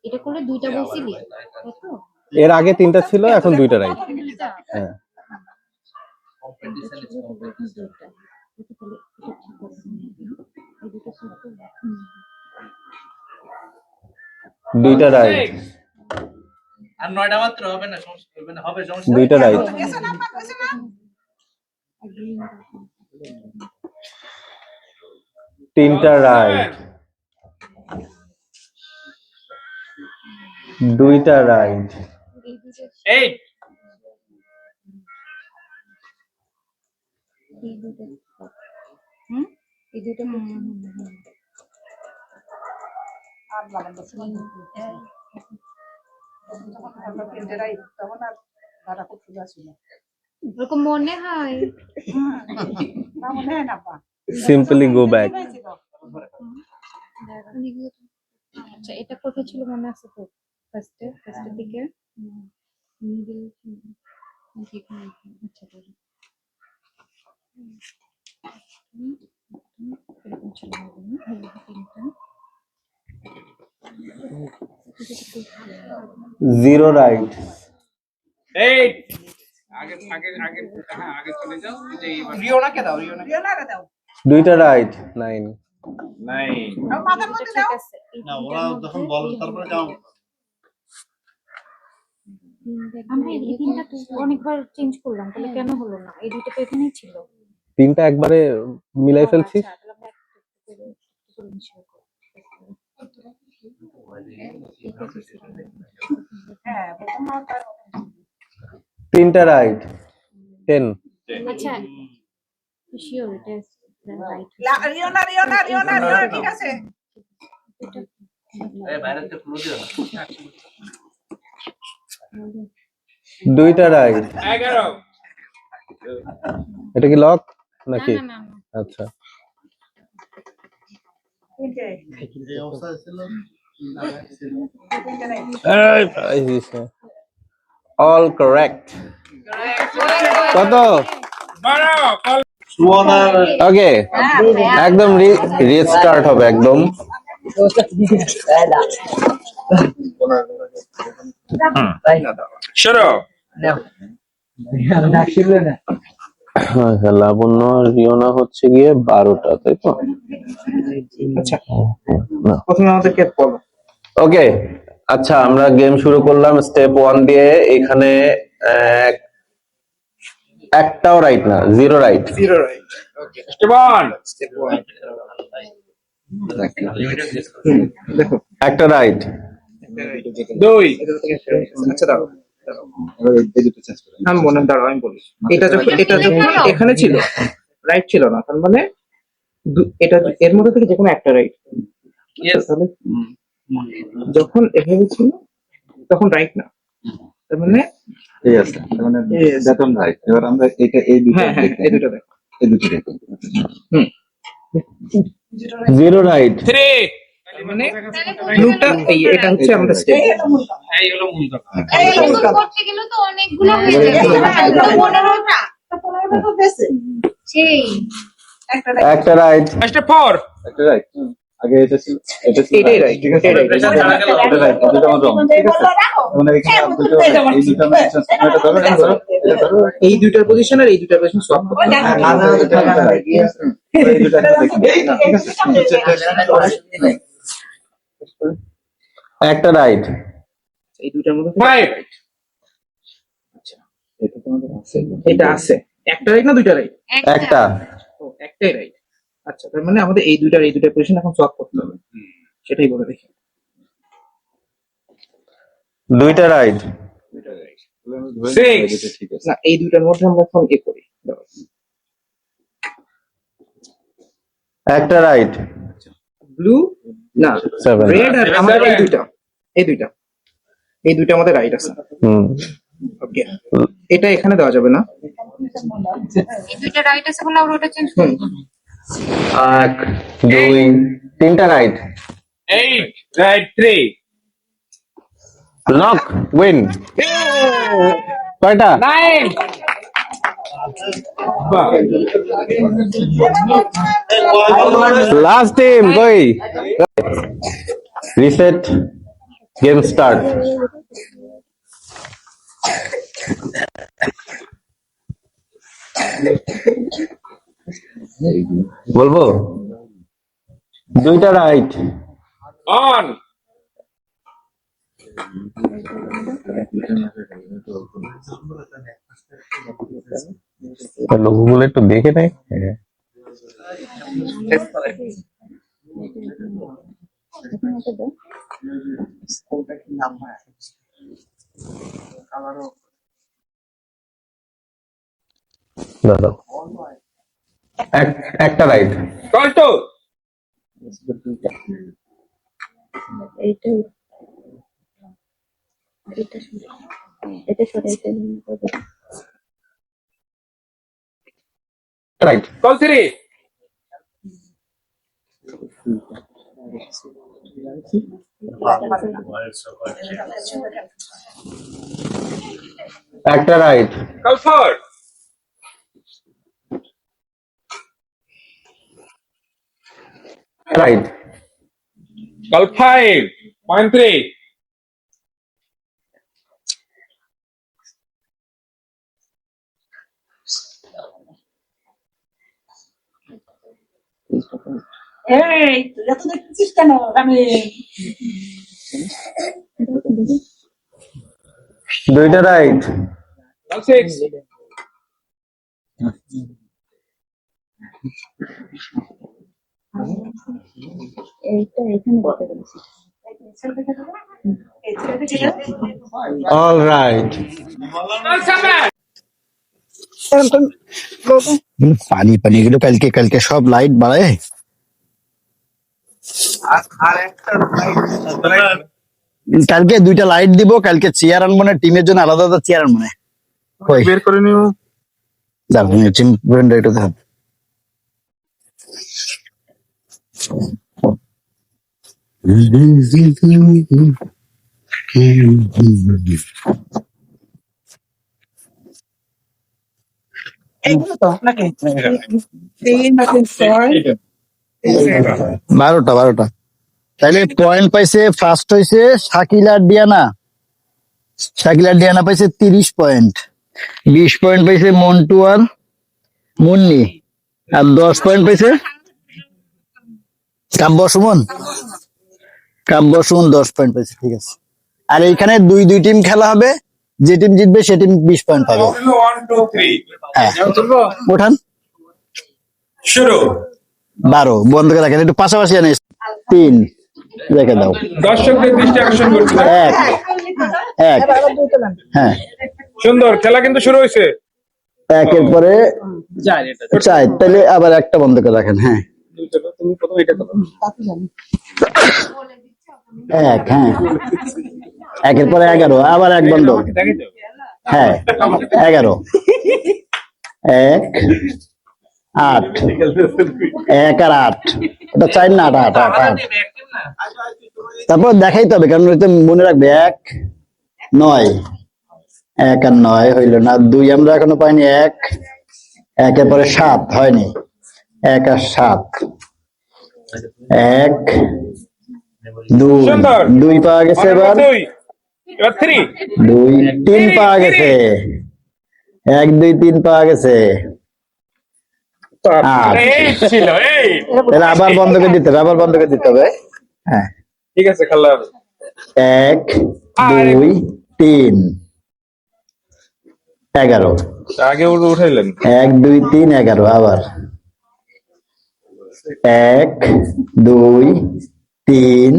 এটা করলে দুইটা বলছিলি তাই তো? এর আগে তিনটা ছিল, এখন দুইটা রাইট। দুইটা হ্যাঁ, তিনটা ছিল, তাহলে এখন দুইটা। এটা তাহলে এটা ঠিক আছে। এই দুটো সূত্র দুইটা রাইট, আর 9টা মাত্র হবে না, সমস্যা হবে না, হবে সমস্যা। দুইটা রাইট, গেছে না আপনার কাছে না তিনটা রাইট, দুইটা রাইট, এই দুটো 8 এই দুটো হুম এই দুটো আর লাগান তো সময় আমরা তিনটে রাইট তখন আর দাদা খুব সুবিধা ছিল এরকম মনে হয়। না মনে হয় না পা সিম্পলি গো ব্যাক। আচ্ছা এটা কোথায় ছিল মনে আছে তো? ফার্স্টের দিকে মিডল আচ্ছা এরকম ছিল না, তিনটা। Zero right. এই আগে আগে আগে হ্যাঁ আগে চলে যাও এই যে এইবার রিওনাকে দাও, রিওনাকে দাও। দুইটা right. 9. নাই মাথার মধ্যে দাও। ঠিক আছে, না ওরা যখন বলবে তারপরে যাও। আমরা এই তিনটা তো অনেকবার চেঞ্জ করলাম, তাহলে কেন হলো না? এই দুইটা তো এখানেই ছিল। তিনটা একবারে মিলাই ফেলছি। আচ্ছা, তাহলে আমরা একটু করে মিশিয়ে করব। হ্যাঁ, প্রথম মাথা। তিনটা right. 10. আচ্ছা, শিওর এটা রাইট। রিওনা ঠিক আছে। এই বাইরে থেকে ক্লোজ দিও না। দুইটা right. 11 এটা কি লক না নাকি? না না না। আচ্ছা। এই অবস্থা ছিল All correct. কত? বাড়াও কল সুয়ানার ওকে একদম রিস্টার্ট হবে একদম। শুরু আচ্ছা, লাবণ্য আর রিওনা হচ্ছে গিয়ে 12টা, তাই তো? আচ্ছা, প্রথমে আমাদেরকে বলো। ওকে, আচ্ছা আমরা গেম শুরু করলাম স্টেপ 1 দিয়ে। এখানে একটাও রাইট না, zero right. Zero right. Okay, স্টেবন স্টেপ 1 দেখো, একটা রাইট। দুই আচ্ছা দাও। আমি বলেন দাঁড়াও, আমি বলি। এটা যখন এখানে ছিল, রাইট ছিল না, তার মানে এটা এর মধ্যে থেকে যে কোনো একটা রাইট। তাহলে যখন এভাবে ছিল তখন রাইট না, তার মানে ঠিক আছে, তার মানে বেতন রাইট। এবার আমরা এটা এই দুটো হ্যাঁ হ্যাঁ এই দুটো দেখো। এই দুটো দেখো। Zero right. 3 তার মানে ক্লুটা এটা হচ্ছে আমাদের স্টেপ। এই হলো মূল কথা। করতে গেলে তো অনেকগুলো হয়ে যাবে। 15টা তো দেছে। সেই একটা রাইট। স্টেপ 4 একটা রাইট। আগে এটা ছিল, এটা ছিল এটাই right, ঠিক আছে, এটাই right। এটা রাইট, দুটো আমার রং, ঠিক আছে। মানে এখানে দুটো এই দুটো আমি চেঞ্জ করে এটা ধরো, এটা ধরো, এটা ধরো। এই দুইটার পজিশন আর এই দুইটার পজিশন সোয়াপ করতে হবে। এটা রাইট, ঠিক আছে। এই দুটো একটা দেখি না, ঠিক আছে। একটা রাইট। এই দুইটার মধ্যে 5 আচ্ছা, এটা তোমাদের আছে। এটা আছে। একটা রাইট না দুইটা রাইট? একটা। ও, একটাই রাইট। আচ্ছা, তার মানে আমাদের এই দুইটার পজিশন এখন সোয়াপ করতে হবে, সেটাই বলে দেখি। দুইটা রাইট। দুইটা রাইট। তাহলে আমি ধরে 6 নিই এটা ঠিক আছে। না, এই দুইটার মধ্যে আমরা এখন করি। দাঁড়াও। একটা রাইট। ব্লু না, 7। রেড আর আমাদের এই দুইটা, এই দুইটা আমাদের রাইট আছে। হুম। ওকে, এটা এখানে দেওয়া যাবে না। এই দুইটা রাইট আছে বলে আমরা ওটা চেঞ্জ হুম, এক, দুই, তিনটা রাইট। 8 right 3 lock win. কয়টা? 9 বাহ লাস্ট টিম কই? Reset, game start. বলবো দুইটা রাইট। অন লোকগুলো একটু দেখে নেয়। দাঁড়াও, একটা right. Call two right. Call 3 একটা রাইট। কল 4 রাইট কাল 5.3 এই তুই এত দেখছিস কেন আমি দুইটা রাইট। কাল 6 এইটা এখানে দিতে বলেছি। All right. পানি পানি এগুলো কালকে কালকে সব লাইট বাড়ায়। কালকে দুইটা লাইট দিব, কালকে চেয়ার আনবো না, টিমের জন্য আলাদা আলাদা চেয়ার আনবো না। বের করে নিও। দাঁড়ান টিম একটু দেখান। এইগুলো তো নাকি 3 নাকি 4 12টা তাইলে পয়েন্ট পাইছে, ফার্স্ট হয়েছে শাকিল আর ডিয়ানা। শাকিল আর ডিয়ানা পাইছে 30 পয়েন্ট। 20 পয়েন্ট পাইছে মন্টু আর মুন্নি। আর 10 পয়েন্ট পাইছে কাব্য সুমন। 10 পয়েন্ট পাইছে, ঠিক আছে। আর এইখানে দুই টিম খেলা হবে, যে টিম জিতবে সে টিম 20 পয়েন্ট পাবে। 1 2 3 হ্যাঁ ওঠান। শুরু 12 বন্ধ করে রাখেন, একটু পাশাপাশি আনে। 3 রেখে দাও। দর্শকদের দৃষ্টি আকর্ষণ করছি। 1 হ্যাঁ সুন্দর খেলা কিন্তু শুরু হয়েছে। 1-এর পরে 4, তাহলে আবার একটা বন্ধ করে রাখেন। হ্যাঁ তুমি প্রথম এটা করো। 1 হ্যাঁ 1-এর পরে 11, আবার 1 বন্ধ। হ্যাঁ 11 1 8 1 আর 8, এটা 4 না 8 8। তারপর দেখাইতে হবে, কারণ এটা মনে রাখবে। 1 9 1 আর 9 হইল না। 2 আমরা এখনো পাইনি। 1-এর পরে 7 হয়নি। 1 আর 7 1 2 পাওয়া গেছে। এবার 3 2 3 পাওয়া গেছে। 1 2 3 পাওয়া গেছে। 8 এই ছিল এই। তাহলে আবার বন্ধ করে দিতে হবে। হ্যাঁ ঠিক আছে খেলা 1 2 3 11। আগে উঠাইলেন 1 2 3 11। আবার 1 2 3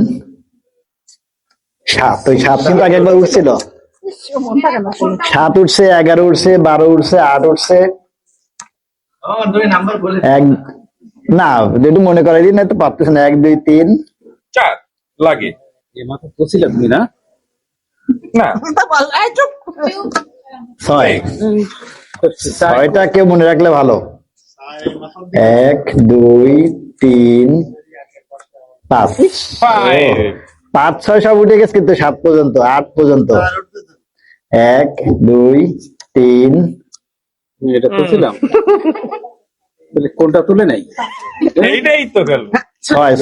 7। ওই 7 কিন্তু আগে একবার উঠছিল। 7 উঠছে, 11 উঠছে, 12 উঠছে, 8 উঠছে। না একটু মনে করাই দিন, না তো পারতেছে না। 1 2 3 4 লাগে মাথা পড়ছিলাম তুমি না? না 6টা কেউ মনে রাখলে ভালো। 1 2 3 5 5 6 সব উঠে গেছে, কিন্তু 7 পর্যন্ত 8 পর্যন্ত। 1 2 3 এটা পড়ছিলাম, তাহলে কোনটা তুলে নাই? এইটাই তো গেল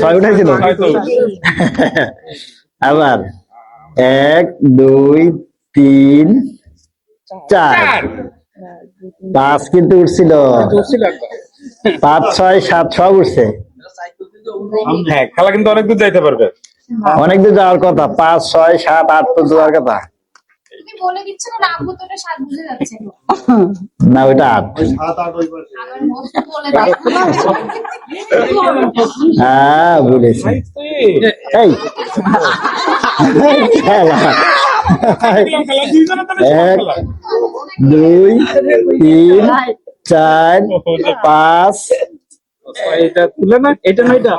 6 উঠেছিল। আবার 1 2 3 4 5 কিন্তু উঠছিল। 5 6 7 সব উঠছে। হ্যাঁ খেলা কিন্তু অনেক দূর যাইতে পারবে। অনেক দূর যাওয়ার কথা। 5 6 7 8 পর্যন্ত যাওয়ার কথা। তুমি বলে দিচ্ছ না, আব্বু তো ওটা 7 বুঝে যাচ্ছে। না ওইটা 8। 7 8 ওই পাশে। আবার মস্ত বলে দাও। হ্যাঁ বলেছি। এই খেলা। 1 2 3 4 5 এটা তুলে না, এটা না, এটা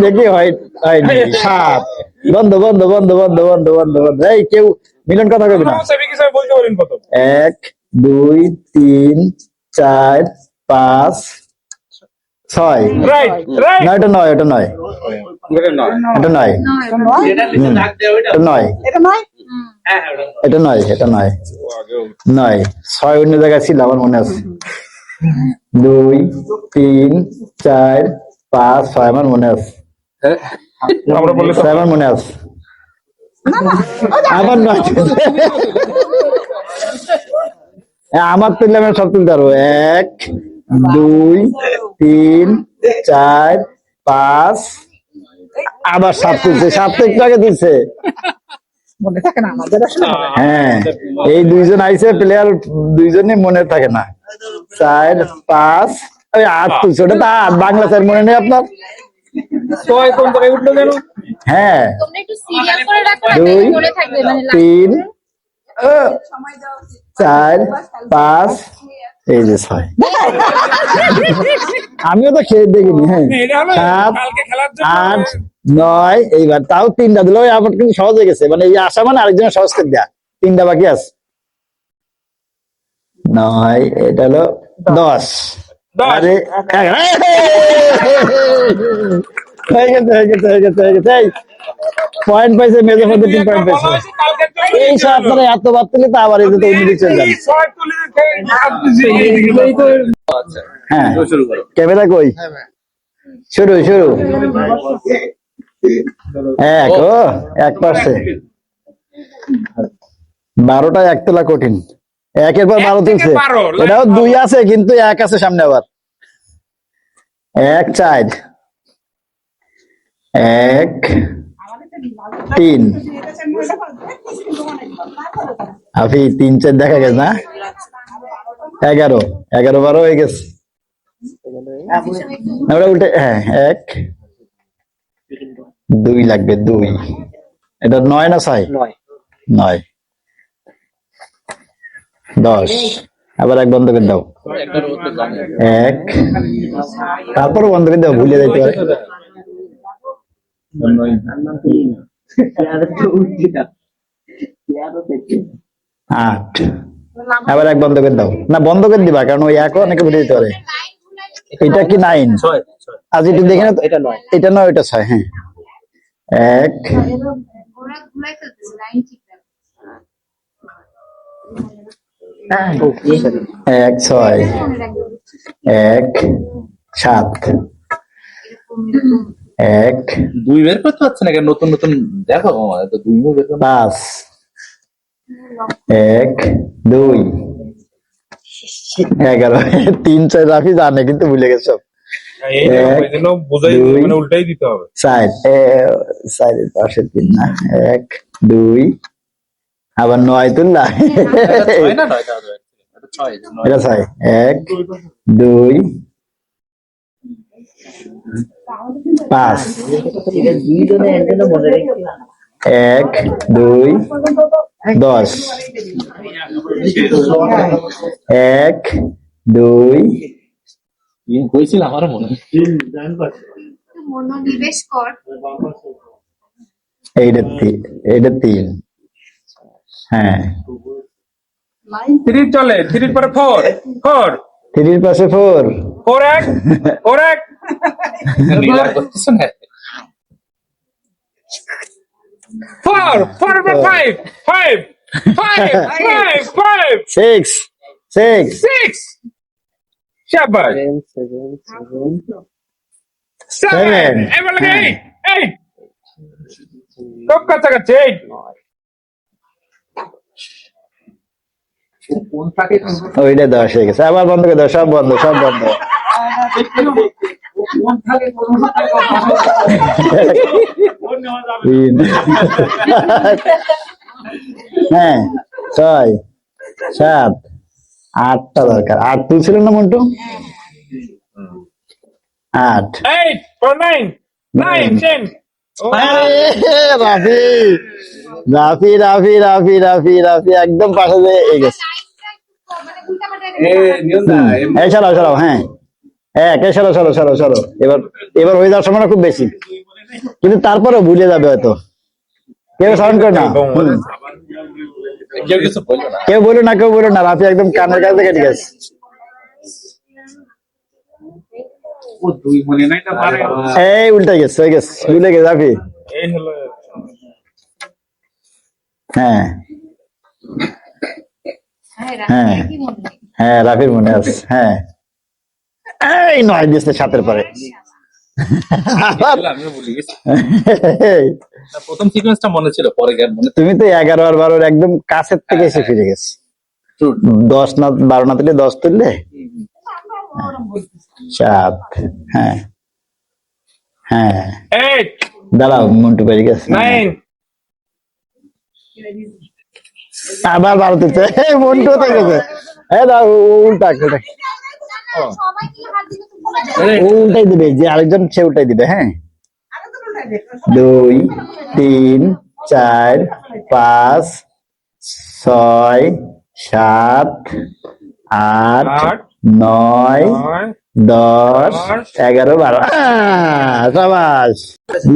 দেখি হয়নি। 7 বন্ধ। এই কেউ মিলন কথা কবি না। বলতে পারেন কত? 1 2 3 4 5 6। রাইট রাইট না এটা নয়, এটা নয়, এটা নয়। এটা নয়, যেটা নিচে দাগ দেওয়া ওইটা। এটা নয়, এটা নয় হ্যাঁ হ্যাঁ ওটা। এটা নয়, এটা নয়, নয়। 6 অন্য জায়গায় ছিল, আমার মনে আছে। 2 3 4 5 6 আমার মনে আছে, আমরা বললে তো 6 আমার মনে আছে, আমার 9 আমার তুললে আমি সব তুলতে পারবো। 1 2 3 4 5 আবার 7 তুলছে, 7 তো একটু আগে তুলছে। মনে থাকে না আমাদের আসলে মনে থাকে। হ্যাঁ, এই দুইজন আইছে প্লেয়ার, দুইজনই মনে থাকে না। 4 5 ওই 8 তুলছে, ওটা তো 8, বাংলা স্যার মনে নেই আপনার? ছয় কোন জায়গায় উঠলো কেন? হ্যাঁ, তোমরা একটু সিরিয়াল করে রাখো না, 2 তাহলে মনে থাকবে, মানে 3 4 5 এই যে 6। আমিও তো খেয়ে দেখিনি। হ্যাঁ, এটা হলো 7 কালকে খেলার জন্য 8 9 এইবার তাও 3টা দিল, ওই আমার কিন্তু সহজ হয়ে গেছে, মানে এই আশা মানে আরেকজনের সহজ করে দেয়া। 3টা বাকি আছে। 9 এটা হলো 10। 10 আরে 11 হয়ে গেছে, হয়ে গেছে, হয়ে গেছে, হয়ে গেছে। পয়েন্ট পাইছে, মেজর মধ্যে 3 পয়েন্ট বলা পাইছে। হয়েছে কালকের জন্য এই সব আপনারা এত বাদ তুলে তো আবার এই যে অন্য দিকে চলে যান। ছয় তুলে দিতে এইদিকে তো হ্যাঁ, শুরু করো। ক্যামেরা কই? শুরু শুরু। 1 ও 1 পারছে। 12টা 1 তোলা কঠিন। 1 এর পর 12 তুলছে। 12 এটাও 2 আছে, কিন্তু 1 আছে সামনে আবার। 1 4 1 3 আফি 3 4 দেখা গেছে না? 11 11 12 হয়ে গেছে। না, ওটা উল্টে, হ্যাঁ 1 2 লাগবে, 2 এটা 9 না 6? 9 10 আবার 1 বন্ধ করে দাও। 1 তারপর বন্ধ করে দাও, ভুলে যাইতে পারে। 8 আবার 1 বন্ধ করে দাও। না, বন্ধ করে দিবা, কারণ ওই 1 অনেকে ভুলে যেতে পারে। এটা কি 9? আজ একটু দেখে না তো। এটা 9, এটা 9, এটা 6। হ্যাঁ, 1 ওরা ঘুমাই ফেলতেছে, লাইন ঠিক রাখো। 1 6 1 7 1 2 বের করতে পারছে না কেন? নতুন নতুন দেখো মামা, তো 2 বের করতে 5 1 2 11 3 4 রাফি জানে, কিন্তু ভুলে গেছে সব। ওই জন্য বোঝাই, দুই, মানে উল্টাই দিতে হবে। 4 4 পাশে 3 না, 1 2 আবার 9 তুললা। হয় না, 9টা হবে। এটা 6 এটা 6 1 2 5 1 2 10 1 2 কইছিল আমার মনে হয়। একটু মনোনিবেশ কর। এইটা 3। হ্যাঁ, 3 চলে, 3 পরে 4 4 3 এর পাশে 4 4 1 4 1 নীলা করতেছ না। 4 4 5 5 5 5 5 6 6 6 শাবাশ 7 এবার লাগে 8 খুব কাছাকাছি 8 ওইটা 10 হয়ে গেছে। আবার বন্ধ করে দাও, সব বন্ধ, সব বন্ধ। তিন। হ্যাঁ 6 7 8টা দরকার। 8 তুলছিল না মন্টু? 8 8 4 9 9 10 রাফি রাফি রাফি রাফি রাফি রাফি একদম পাশে যে এই গেছে। মানে উল্টাপাল্টা এ নিয়ম না, এই সরাও সরাও। হ্যাঁ, 1 সরো সরো সরো সরো। এবার এবার হয়ে যাওয়ার সময় খুব বেশি, কিন্তু তারপরেও ভুলে যাবে হয়তো। কেউ সাউন্ড করে না। কেউ কিছু বললো না। কেউ বলো না, কেউ বলো না। রাফি একদম কানের কাছে কেটে গেছে। এই উল্টাই গেছে, হয়ে গেছে, ভুলে গেছে রাফি। এই হলো হ্যাঁ হ্যাঁ কি মনে নেই। হ্যাঁ, রাফির মনে আছে। হ্যাঁ, এই 9 দিয়েছে 7 এর পরে। আমিও ভুলে গেছি প্রথম সিকোয়েন্সটা মনে ছিল পরে জ্ঞান মনে তুমি তো 11 আর 12 একদম কাছের থেকে এসে ফিরে গেছো। 10 না 12 না তুললে 10 তুললে 7। হ্যাঁ হ্যাঁ 8 দাঁড়াও, মন্টু পেরে গেছে। 9 আবার 12 তুলছে, মন্টু হয়ে গেছে। দাও, উল্টা উল্টা উল্টাই দিবে, যে আরেকজন সে উল্টাই দিবে। হ্যাঁ 2 3 4 5 6 7 8 9 10 11 12। সাবাস।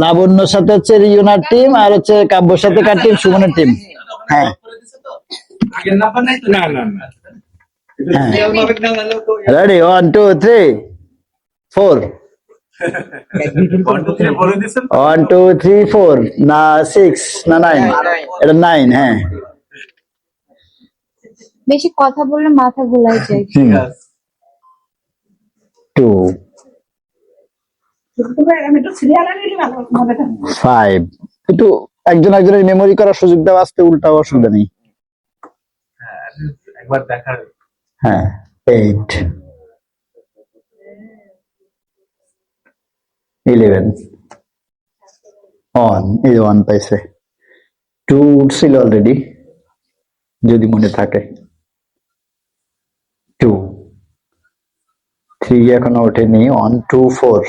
লাবণ্যর সাথে হচ্ছে রিওনার টিম, আর হচ্ছে কাব্যর সাথে কার টিম? সুমনের টিম। হ্যাঁ আগের নাম্বার নাই তো? না না না রেডি 1 2 3 4। 1 2 3 বলে দিছেন। 1 2 3 4 না 6 না 9, এটা 9। হ্যাঁ বেশি কথা বললে মাথা ঘোলাই যায়। 2 আমি একটু সিরিয়াল আনিলি ভালো মনে থাকে। 5। একটু একজন একজনের মেমোরি করার সুযোগ দেওয়া, আসতে উল্টা অসুবিধা নেই। হ্যাঁ, একবার দেখার। হ্যাঁ 8 11 অন, এই 1 পাইছে। 2 উঠছিল অলরেডি, যদি মনে থাকে। 2 3 এখনো ওঠেনি। 1 2 4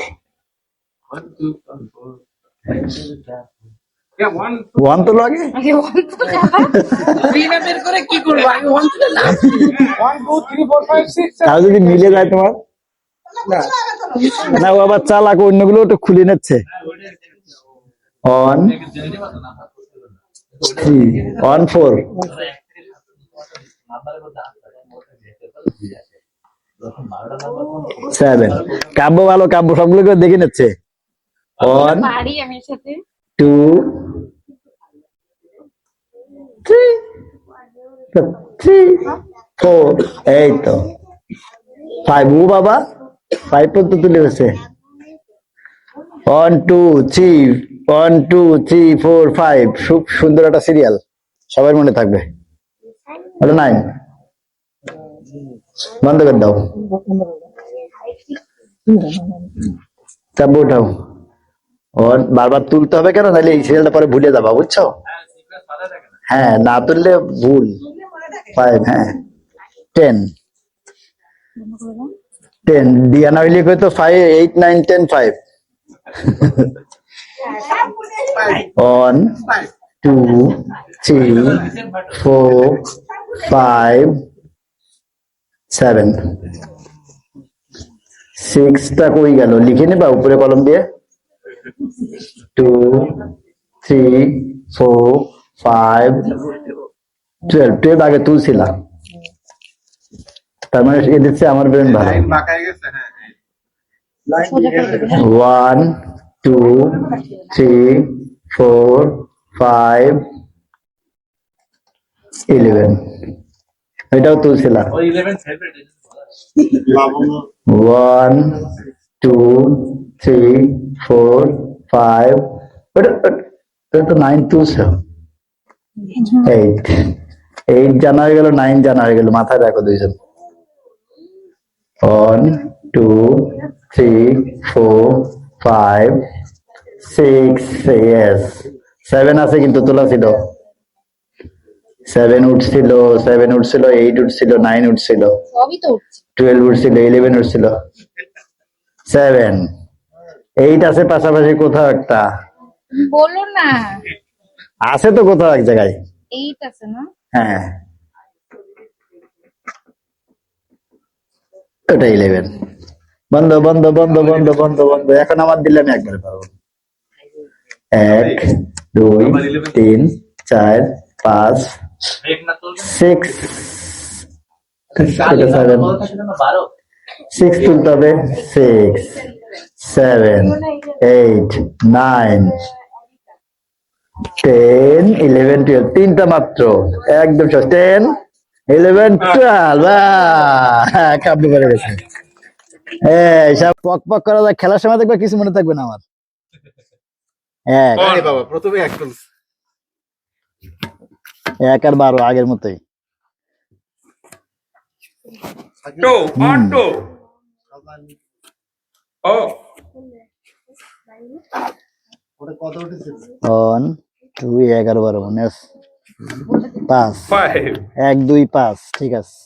1 তো লাগে। তাও যদি মিলে যায় তোমার। না ও আবার চালাক, অন্যগুলো একটু খুলে নিচ্ছে। 1 3 1 4 7। কাব্য ভালো, কাব্য সবগুলোকে দেখে নিচ্ছে। 1 পারি আমি সাথে 2 3 4। এই তো 5। ও বাবা 5 পর্যন্ত তুলে গেছে। 1 2 3 1 2 3 4 5। খুব সুন্দর একটা সিরিয়াল, সবার মনে থাকবে। ওটা 9 বন্ধ করে দাও, চাপ উঠাও। ওর বারবার তুলতে হবে কেন? নাহলে এই সিরিয়ালটা পরে ভুলে যাবা, বুঝছো? হ্যাঁ না তুললে ভুল। 5। হ্যাঁ 10 10 দিয়া না হইলে কই তো 5 8 9 10 5। 1 2 3 4 5 7। 6টা কই গেল? লিখে নেবা উপরে কলম দিয়ে। 2 3 4 5 12। 12 আগে তুলছিলাম, তার মানে এদের চেয়ে আমার ব্রেন ভালো। 1 2 3 4 5 11। এটাও তুলছিলাম। ওই 11 ফেভারিট। 1 2 3 4 5। ওটা তো 9 তুলছ। 8 জানা হয়ে গেল, 9 জানা হয়ে গেল। মাথায় রাখো দুইজন। 1 2 3 4 5 6। yes 7 আছে কিন্তু তোলা ছিল। 7 উঠছিল, 7 উঠছিল, 8 উঠছিল, 9 উঠছিল, সবই তো উঠছে। 12 উঠছিল, 11 উঠছিল। 7 8 আছে পাশাপাশি কোথাও একটা বলো না, আছে তো কোথাও এক জায়গায়। 8 আছে না? হ্যাঁ ওটা 11। বন্ধ বন্ধ বন্ধ বন্ধ বন্ধ বন্ধ। এখন আমার দিলে আমি একবারে পারবো। 1 2 3 4 5 6। 6 তুলতে হবে। 6 7 8 9 10 11 12। 3টা মাত্র, একদম সহজ। 10 11 12। কাব্য করে গেছে। সব পক পক করা যায়, খেলার সময় দেখবে কিছু মনে থাকবে না আমার। এক, আরে বাবা প্রথমে এক তুলছে। 1 আর 12 আগের মতোই। Two, on two. Oh, ওটা কত উঠেছে? 1 2 11 12 মনে আছে? 5 five. 1 2 5 ঠিক আছে।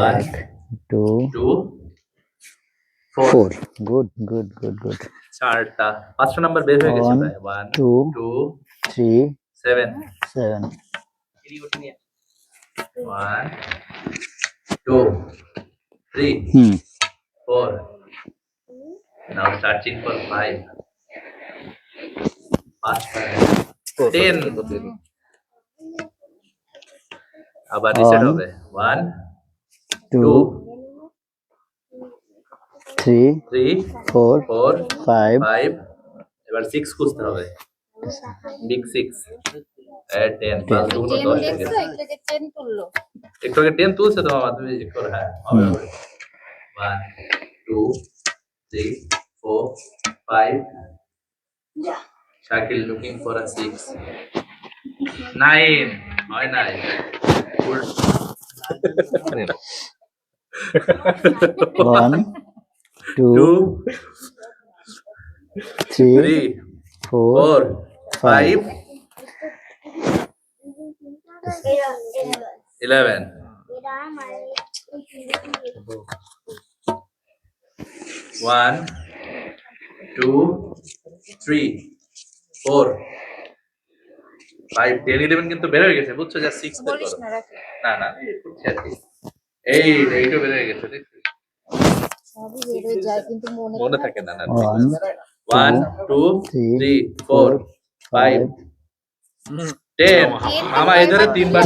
One, 2 two, 4 good good good good. 4টা 5টা নাম্বার বের হয়ে গেছে 1 ভাই। 1 2 2 3 7 7 1 2 3 4 now searching for 5 10 আবার রিসেট One, হবে 1 2 2 3 3 4 4 5 5 এবার 6 খুঁজতে হবে বিগ 6 এর 10 প্লাস 2 10 হয়ে গেছে একটু আগে 10 তুলছে তো মামা তুমি চেক করো হ্যাঁ হবে হবে 1 2 3 4 5 শাকিল লুকিং ফর আ 6 9 হয় নাই 1 2 2 3 3 4 4 5 11 1 2 3 4 5 10 11 কিন্তু বের হয়ে গেছে বুঝছো যা 6 বের করো না না এই বুঝছি আর কি এই এইটা বের হয়ে গেছে দেখছিস সবই বের হয়ে যায় কিন্তু মনে থাকে না না 1 1 2 3 4 5 10 মামা এধারে 3 বার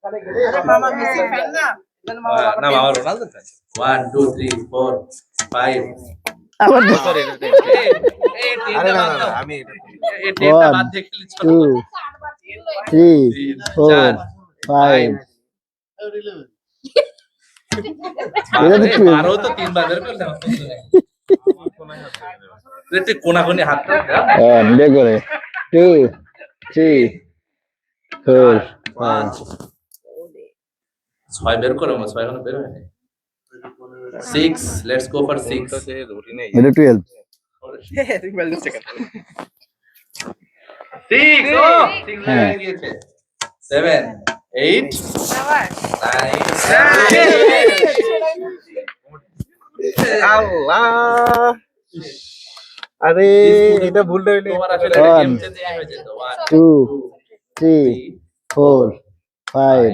আরে মামা মেসি ফ্যান না, এজন্য মামা না মামা রোনালদো ফ্যান 1 2 3 4 5 আবার এই আরে তিনটা না বাদ না দাও আমি এই তিনটা বাদ দিয়ে খেলি 2 3 4 5 এটা তো কি? আরো তো 3 বার বের করলে তুই কোনাকুনি হাত নিজে করে 2 3 4 5 ছয় বের করো 6 এখনো বের হয়নি 6 লেটস গো ফর 6 এটা 12 6 ও 6 বের হয়ে গিয়েছে 7 8 আল্লাহ আরে এটা ভুল হইলে তোমার আসলে One, গেম চেঞ্জিং হয়ে যেত 1 2 3 4 5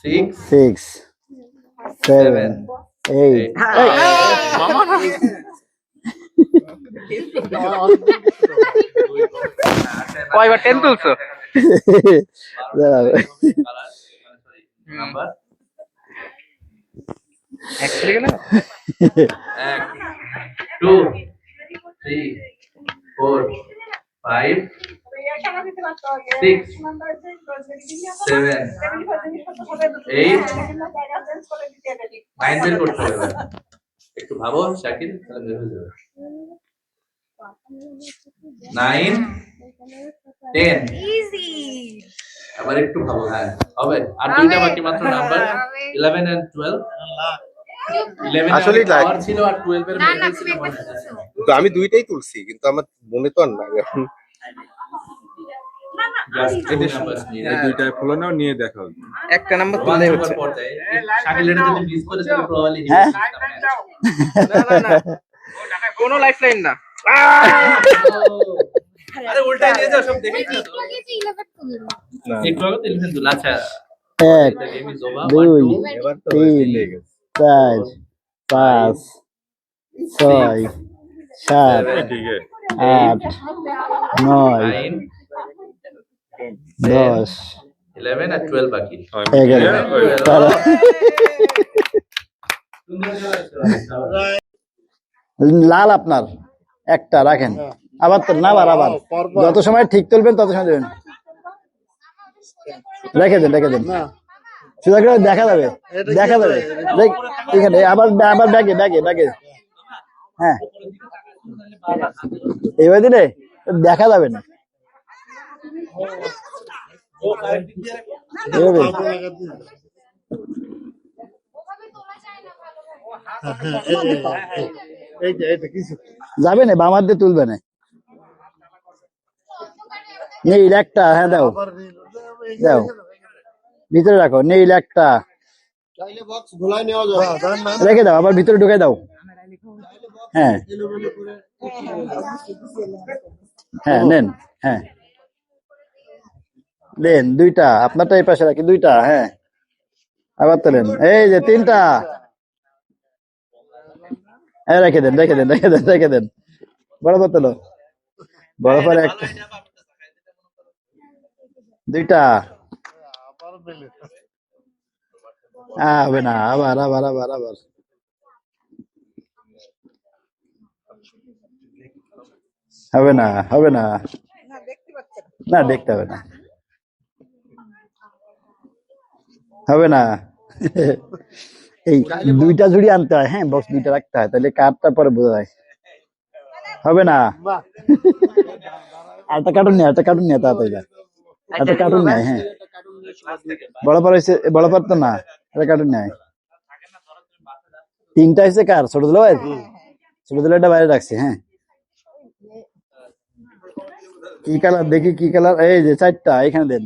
6 6 7 8 কয়বার 10 তুলছো? নাম্বার Actually গেল? 1 2 3 4 5 6 7 8 9 বের করতে হবে একটু ভাবো শাকিল তাহলে বের হয়ে যাবে 9 10 আবার একটু ভাবো হ্যাঁ হবে আর দুইটা বাকি মাত্র নাম্বার 11 and 12 11 আসলেই এর লাগে। পাওয়ার ছিল আর 12 এর মধ্যে ছিল মনে হয়। তো আমি দুইটাই তুলছি কিন্তু আমার মনে তো আর নাই এখন Just two numbers নিয়ে দুইটায় ফলো নাও নিয়ে দেখাও। একটা নাম্বার one তুললেই number হচ্ছে। পর্যায়ে শাকিল এটা যদি মিস করে তাহলে প্রবাবলি হ্যাঁ? কোনো লাইফলাইন না। আরে উল্টা নিয়ে যাও সব দেখে নিও তো একটু আগে টেলিভিশন দুল আচ্ছা 1 the game is over 2 1 2 এবার তো 3 4 5 6 7 ঠিক আছে। 8 9 9 10 11 আর 12 বাকি 11 লাল আপনার একটা রাখেন আবার তোলেন, আবার যত সময় ঠিক তুলবেন তত সময় দেবেন। রেখে দেন সোজা করে দেখা যাবে এখানে আবার ব্যাগে হ্যাঁ এইভাবে দিলে দেখা যাবে না এইভাবে। যাবে না, বামার দিয়ে তুলবে না। নীল একটা, হ্যাঁ দাও ভিতরে রাখো, নীল একটা রেখে দাও, আবার ভিতরে ঢুকে দাও। হ্যাঁ নেন, হ্যাঁ দেন দুইটা, আপনারটা এই পাশে রাখি, দুইটা, হ্যাঁ আবার তোলেন, এই যে তিনটা, হ্যাঁ রেখে দেন বরাবর তোলো, বরাবর একটা, দুইটা, হবে না, আবার হবে না, না দেখতে হবে না, হবে না। এই দুইটা জুড়ি আনতে হয়, হ্যাঁ বক্স দুইটা রাখতে হয়, তাহলে কার্ডটা পরে বোঝা যায়। হবে না, একটা কার্টুন নিয়ে তাড়াতাড়ি একটা কার্টুন নেয়, হ্যাঁ বড় পার তো না, একটা কার্টুন নেয়। তিনটা হয়েছে কার, ছোট দুলাটা বাইরে রাখছে, হ্যাঁ কি কালার দেখি, কি কালার, এই যে চারটা, এখানে দেন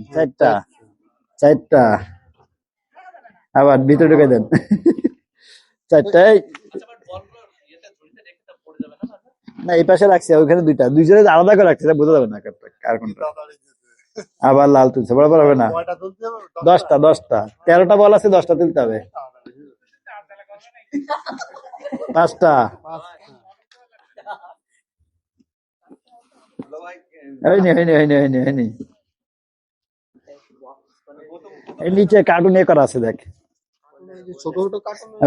চারটা, আবার ভিতরে ঢুকে দেন চারটায়, না এই পাশে রাখছি, ওইখানে দুইজনে আলাদা করে রাখছে, বোঝা যাবে না কার কোনটা। আবার লাল তুলছে, বরাবর হবে না, 10টা 13টা বল আছে, 10টা তুলতে হবে, 5টা, হয়নি এই নিচে কার্টুন করা আছে, দেখ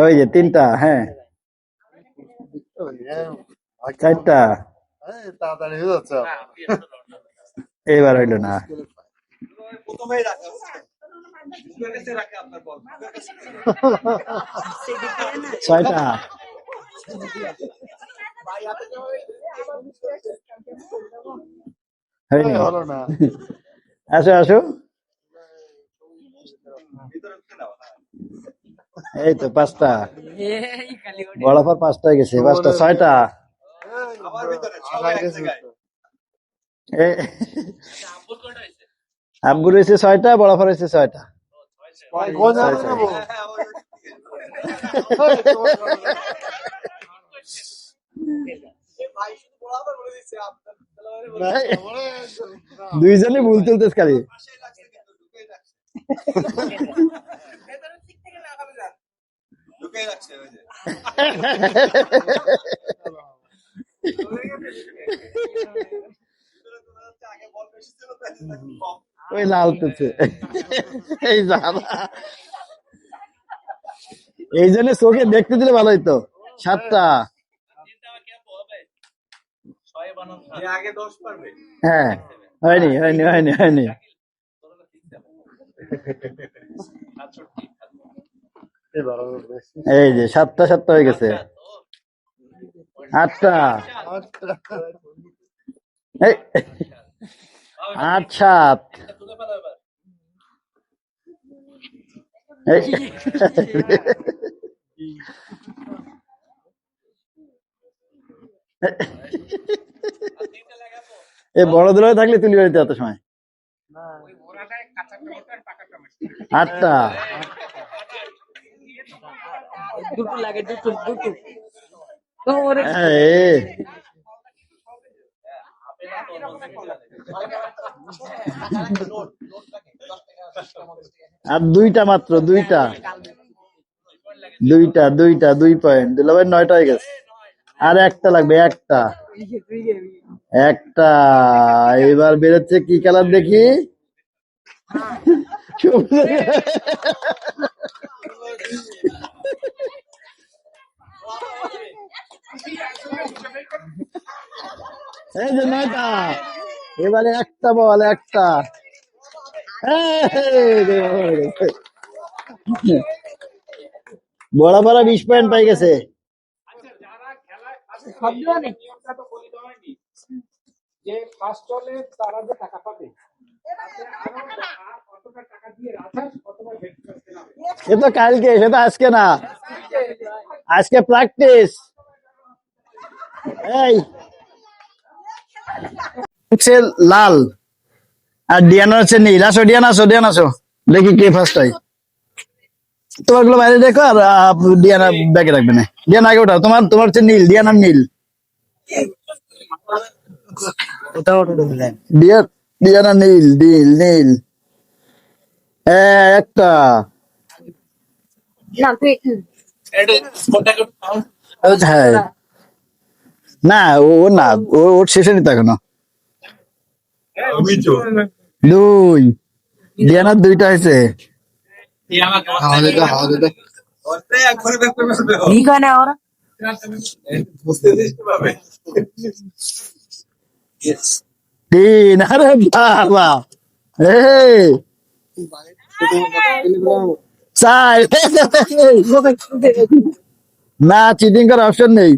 ওই যে 3টা, হ্যাঁ 4টা, এবার হইল না, 6টা, হয়নি, আসো এই তো 5টা, বড়াফার 5টা গেছে, 5টা, 6টা, আব্বুর হয়েছে 6টা, বড়াফার হয়েছে 6টা, দুইজনে ভুল তুলতেছ খালি। ওই লাল তুলছে, এই জন্য চোখে দেখতে দিলে ভালো হইতো। 7টা, হ্যাঁ হয়নি, এই যে 7টা হয়ে গেছে, 8টা, 8-7, এই বড় দোলা থাকলে তুলি বাড়িতে এত সময়। 8টা, আর 2টা মাত্র, 2টা 2 পয়েন্ট, দুলাভাই 9টা হয়ে গেছে, আর একটা লাগবে, একটা এবার বেরোচ্ছে কি কালার দেখি, এই যে 9টা, এবারে একটা বল, একটা। এই রে, বড় বড় 20 পয়েন্ট পাই গেছে। নিয়মটা তো বলে দেওয়া হয়নি যে ফার্স্ট হলে তারা যে টাকা পাবে তাতে আরো কতটা টাকা দিয়ে রাখাস কতটা ভেট করতে হবে। এ তো কালকে, সেটা আজকে না, আজকে প্র্যাকটিস। এই হচ্ছে লাল আর ডিয়ানা হচ্ছে নীল। আসো ডিয়ানা, আসো ডিয়ানা, আসো দেখি কে ফার্স্ট হয়। তোমার গুলো বাইরে দেখো, আর ডিয়ানা ব্যাগে রাখবে না। ডিয়ানা আগে ওঠাও, তোমার তোমার হচ্ছে নীল, ডিয়ানার নীল। ডিয়ানা নীল, নীল নীল। একটা হ্যাঁ, না ও ও না, ওর শেষে নিতে এখনো। 2, ডিয়ানার 2টা হয়েছে। তিন, আরে বাবা, এই 4। না, চিটিং করার অপশন নেই।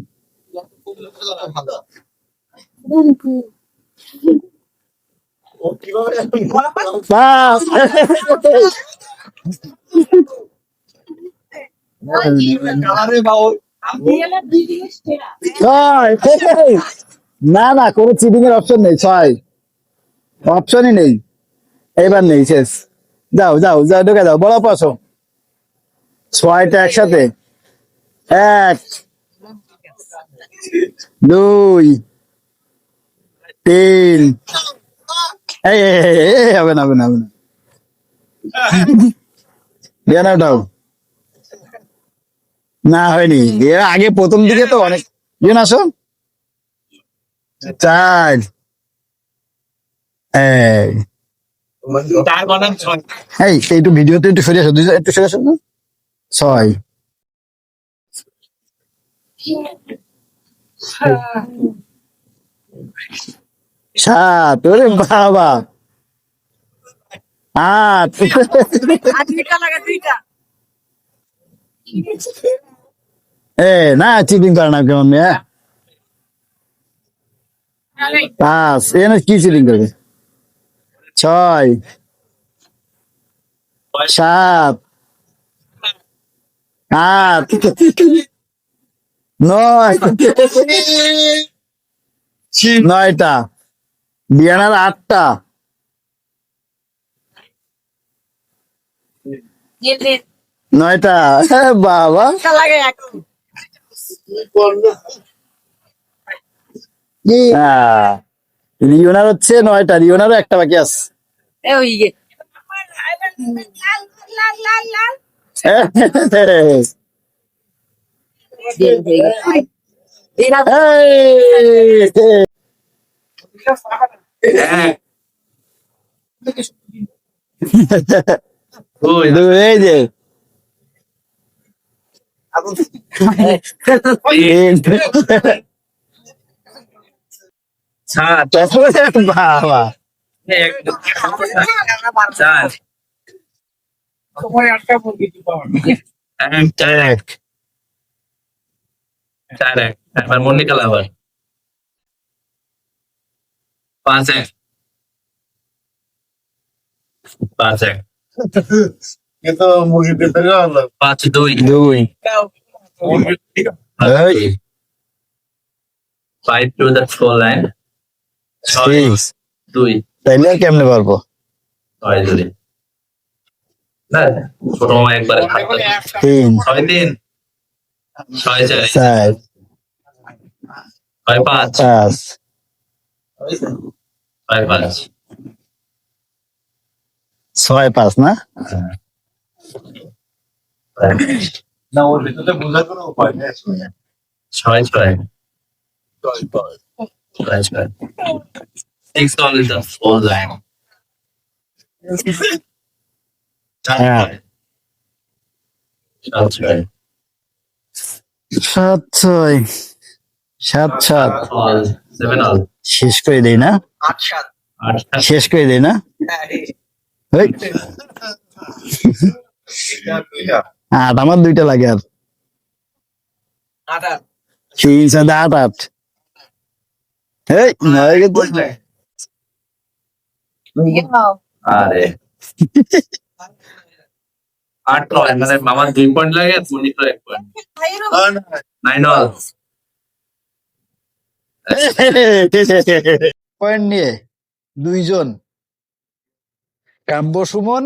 5। 6। না না, কোনো চিটিং এর অপশন নেই। 6 অপশনই নেই, এবার নেই, শেষ। যাও যাও যাও, ঢুকে যাও, বড় পাশো। 6টা একসাথে, 1, 2, 3। এই এই, এই, এই, হবে না, হবে না, হবে না। ডিয়ানা উঠাও। না হয়নি, এর আগে প্রথম দিকে তো অনেক। ডিয়ানা আসো। 4, এই এই একটু ভিডিওতে একটু সরে আসো, একটু সরে আসো না। 6, 7, ওরে বাবা, 8। এ না, চিটিং করে না কেমন মেয়ে। 5, এ না কি চিটিং করবে। 6, 7, 8, 9। 9টা, ডিয়ানার 8টা। 9টা, বাবা। হ্যাঁ, রিওনার হচ্ছে 9টা, রিওনারও একটা বাকি আছে। এই যে বাবা, একবার মল্লিকা লাভার 5-1 5-1 কিন্তু মুরগি দিতে গেল 5-2 2। 5 to the score line 6-2 তাইলে আর কেমনে পারবো। 6-2 না, ছোট মামা একবারে 3, 6-3 6-4 4, 6-5 5, 6-5 6-5 না। না, ওর ভিতরে বোঝার কোনো উপায় নেই। 6-6 6 all is the score line হ্যাঁ, 7-6 7-6। সাত সাত অল 7 অল শেষ করে দেই না, 8 শেষ করে দেই না। এই, আট, আমার দুইটা লাগে আর। 3 7 8 8। এই নয় কিন্তু। আরে 8 নয় মানে আমার 2 পয়েন্ট লাগে আর মনির 1 পয়েন্ট 9 অল পয়েন্ট নিয়ে দুইজন, কাব্য সুমন,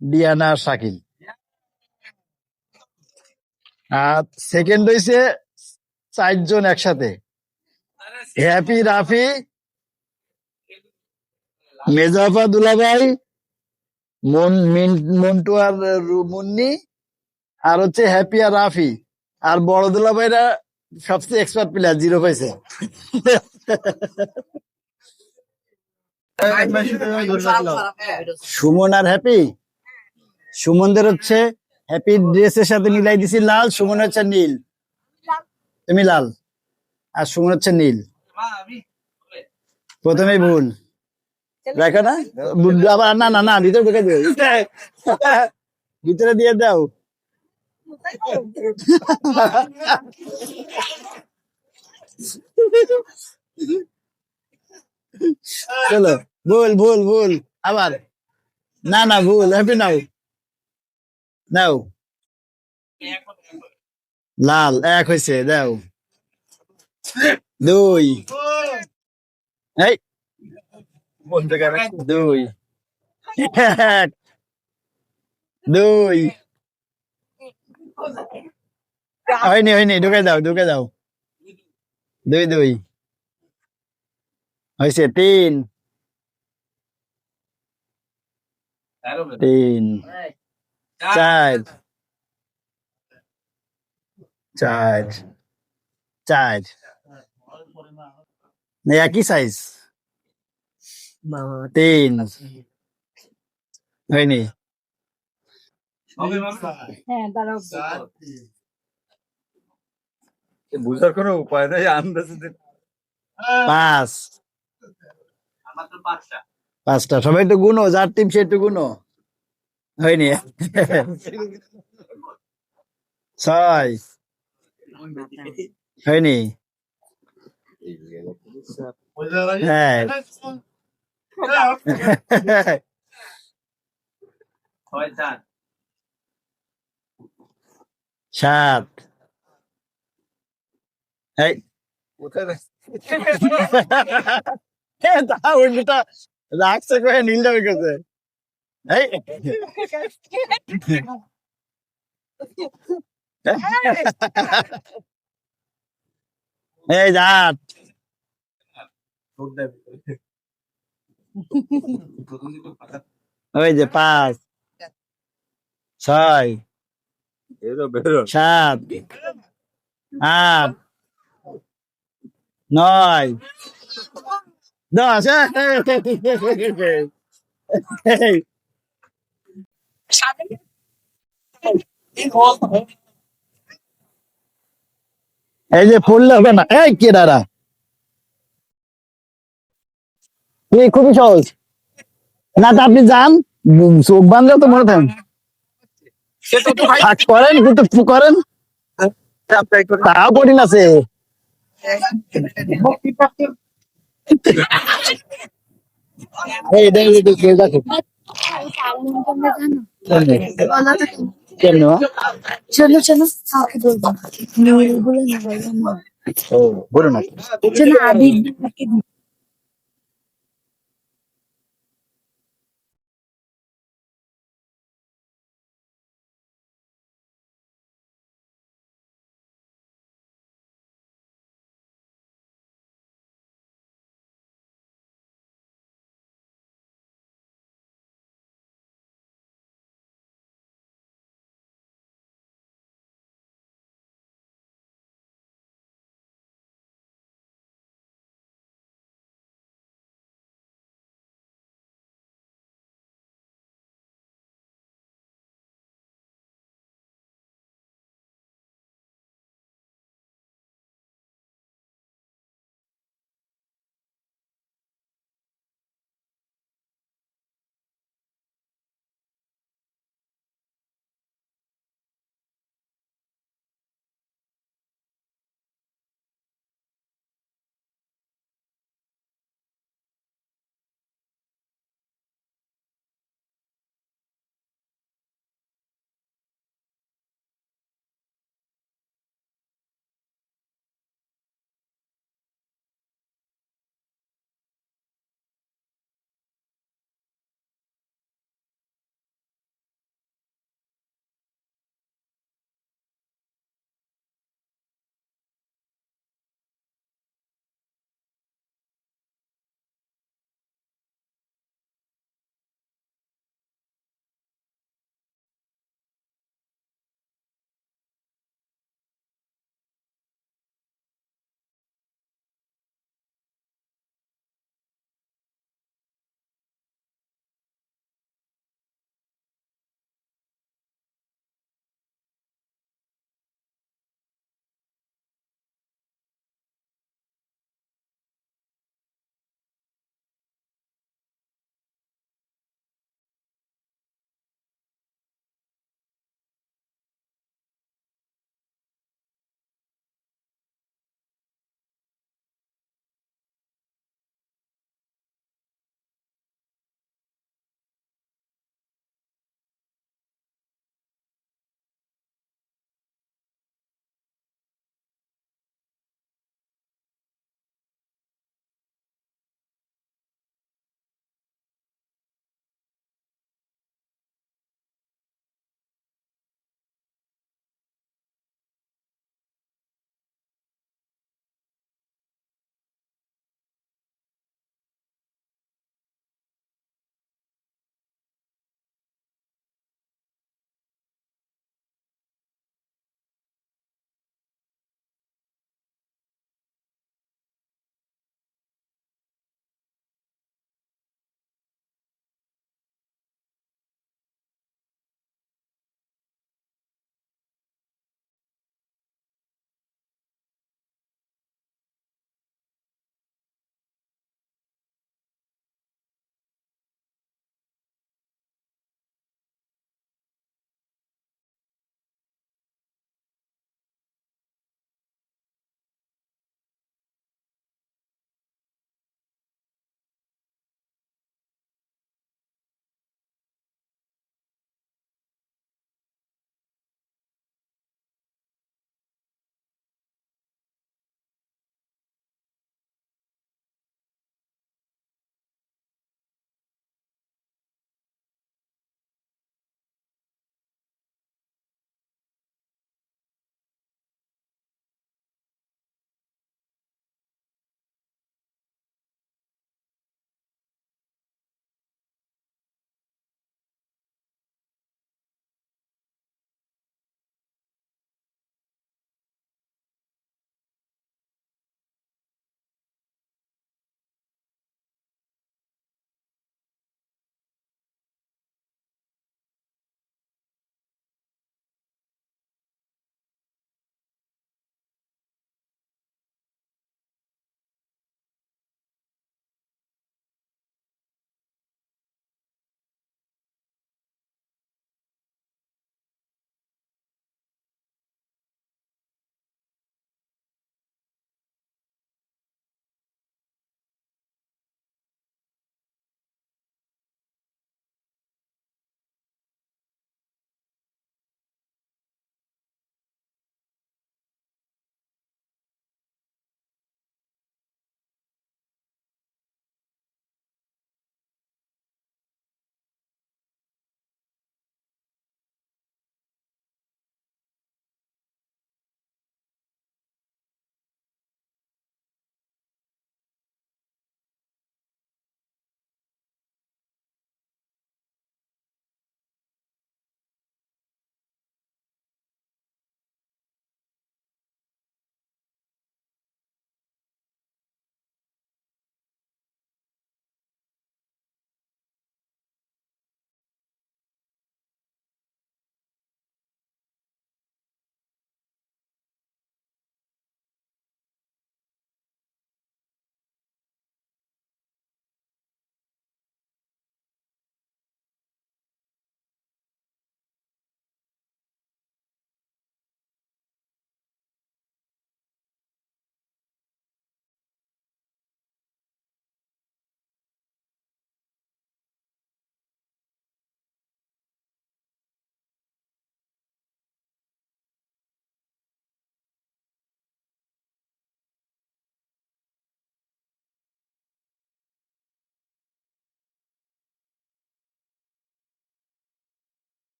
ডিয়ানা আর শাকিল। আর সেকেন্ড হইছে 4 জন একসাথে, হ্যাপি, রাফি, মেজাফা দুলাভাই, মন্টু আর মুন্নি, আর হচ্ছে হ্যাপি আর রাফি। আর বড় দুলাভাইরা সবচেয়ে এক্সপার্ট প্লেয়ার, 0 পাইছে। সুমন আর হ্যাপি, সুমনদের হচ্ছে হ্যাপি ড্রেসের সাথে মিলাই দিছি লাল, সুমন হচ্ছে নীল, তুমি লাল, আর সুমন হচ্ছে নীল। প্রথমেই ভুল দেখো না, আবার না না না, ভিতরে ঢুকে দিও, ভিতরে দিয়ে দাও। চলো, ভুল ভুল ভুল, আবার না না ভুল, হ্যাপি নাও, নাও লাল 1 হয়েছে, দাও 2, এই 2 1 2, হয়নি হয়নি, ঢুকে দাও ঢুকে দাও, 2 2 হয়েছে, 3 3 4 4 4, একই সাইজ, 3 হয়নি, হ্যাঁ দাঁড়াও, বুঝার কোনো উপায় নাই, আন্দাজে 5 5টা, সবাই একটু গুনো, যার টিম সে একটু গুনো, হয়নি, 6 হয়নি, হ্যাঁ 7, এই কোথায় ওইটা রাখছে কয়ে নীলটা হয়ে গেছে, এই এই 8, ওই যে 5 6 বেরো 7 8 9 10, এই এই যে পড়লে হবে না, এই কে দাঁড়া, খুবই সহজ না, তো আপনি যান, চোখ বাঁধলেও তো মনে থাকেন, করেন কিন্তু করেন, তাও কঠিন আছে। এই দেখো দেখো কেমন, চলো চলো, কাউকে বলবো না, মেয়েগুলো না বলবো না, বলো না। চলো আবির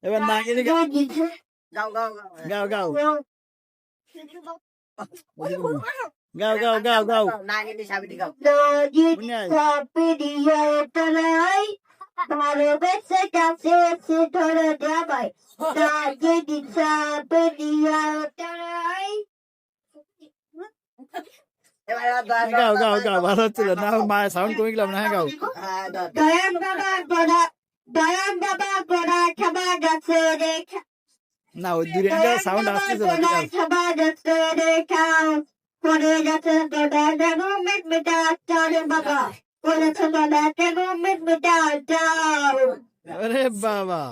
এবার না গেলে গাও গাও গাও গাও গাও গাও গাও গাও ভালোবেসে কাছে এসে ধরে যাবাই তাকে দিশা পেরিয়া তারাই গাও গাও গাও ভালো হচ্ছিল না মা সাউন্ড কমে গেলাম না হ্যাঁ গাও না ওই দূরে সাউন্ড আসতেছে না ঠিক আছে। আরে বাবা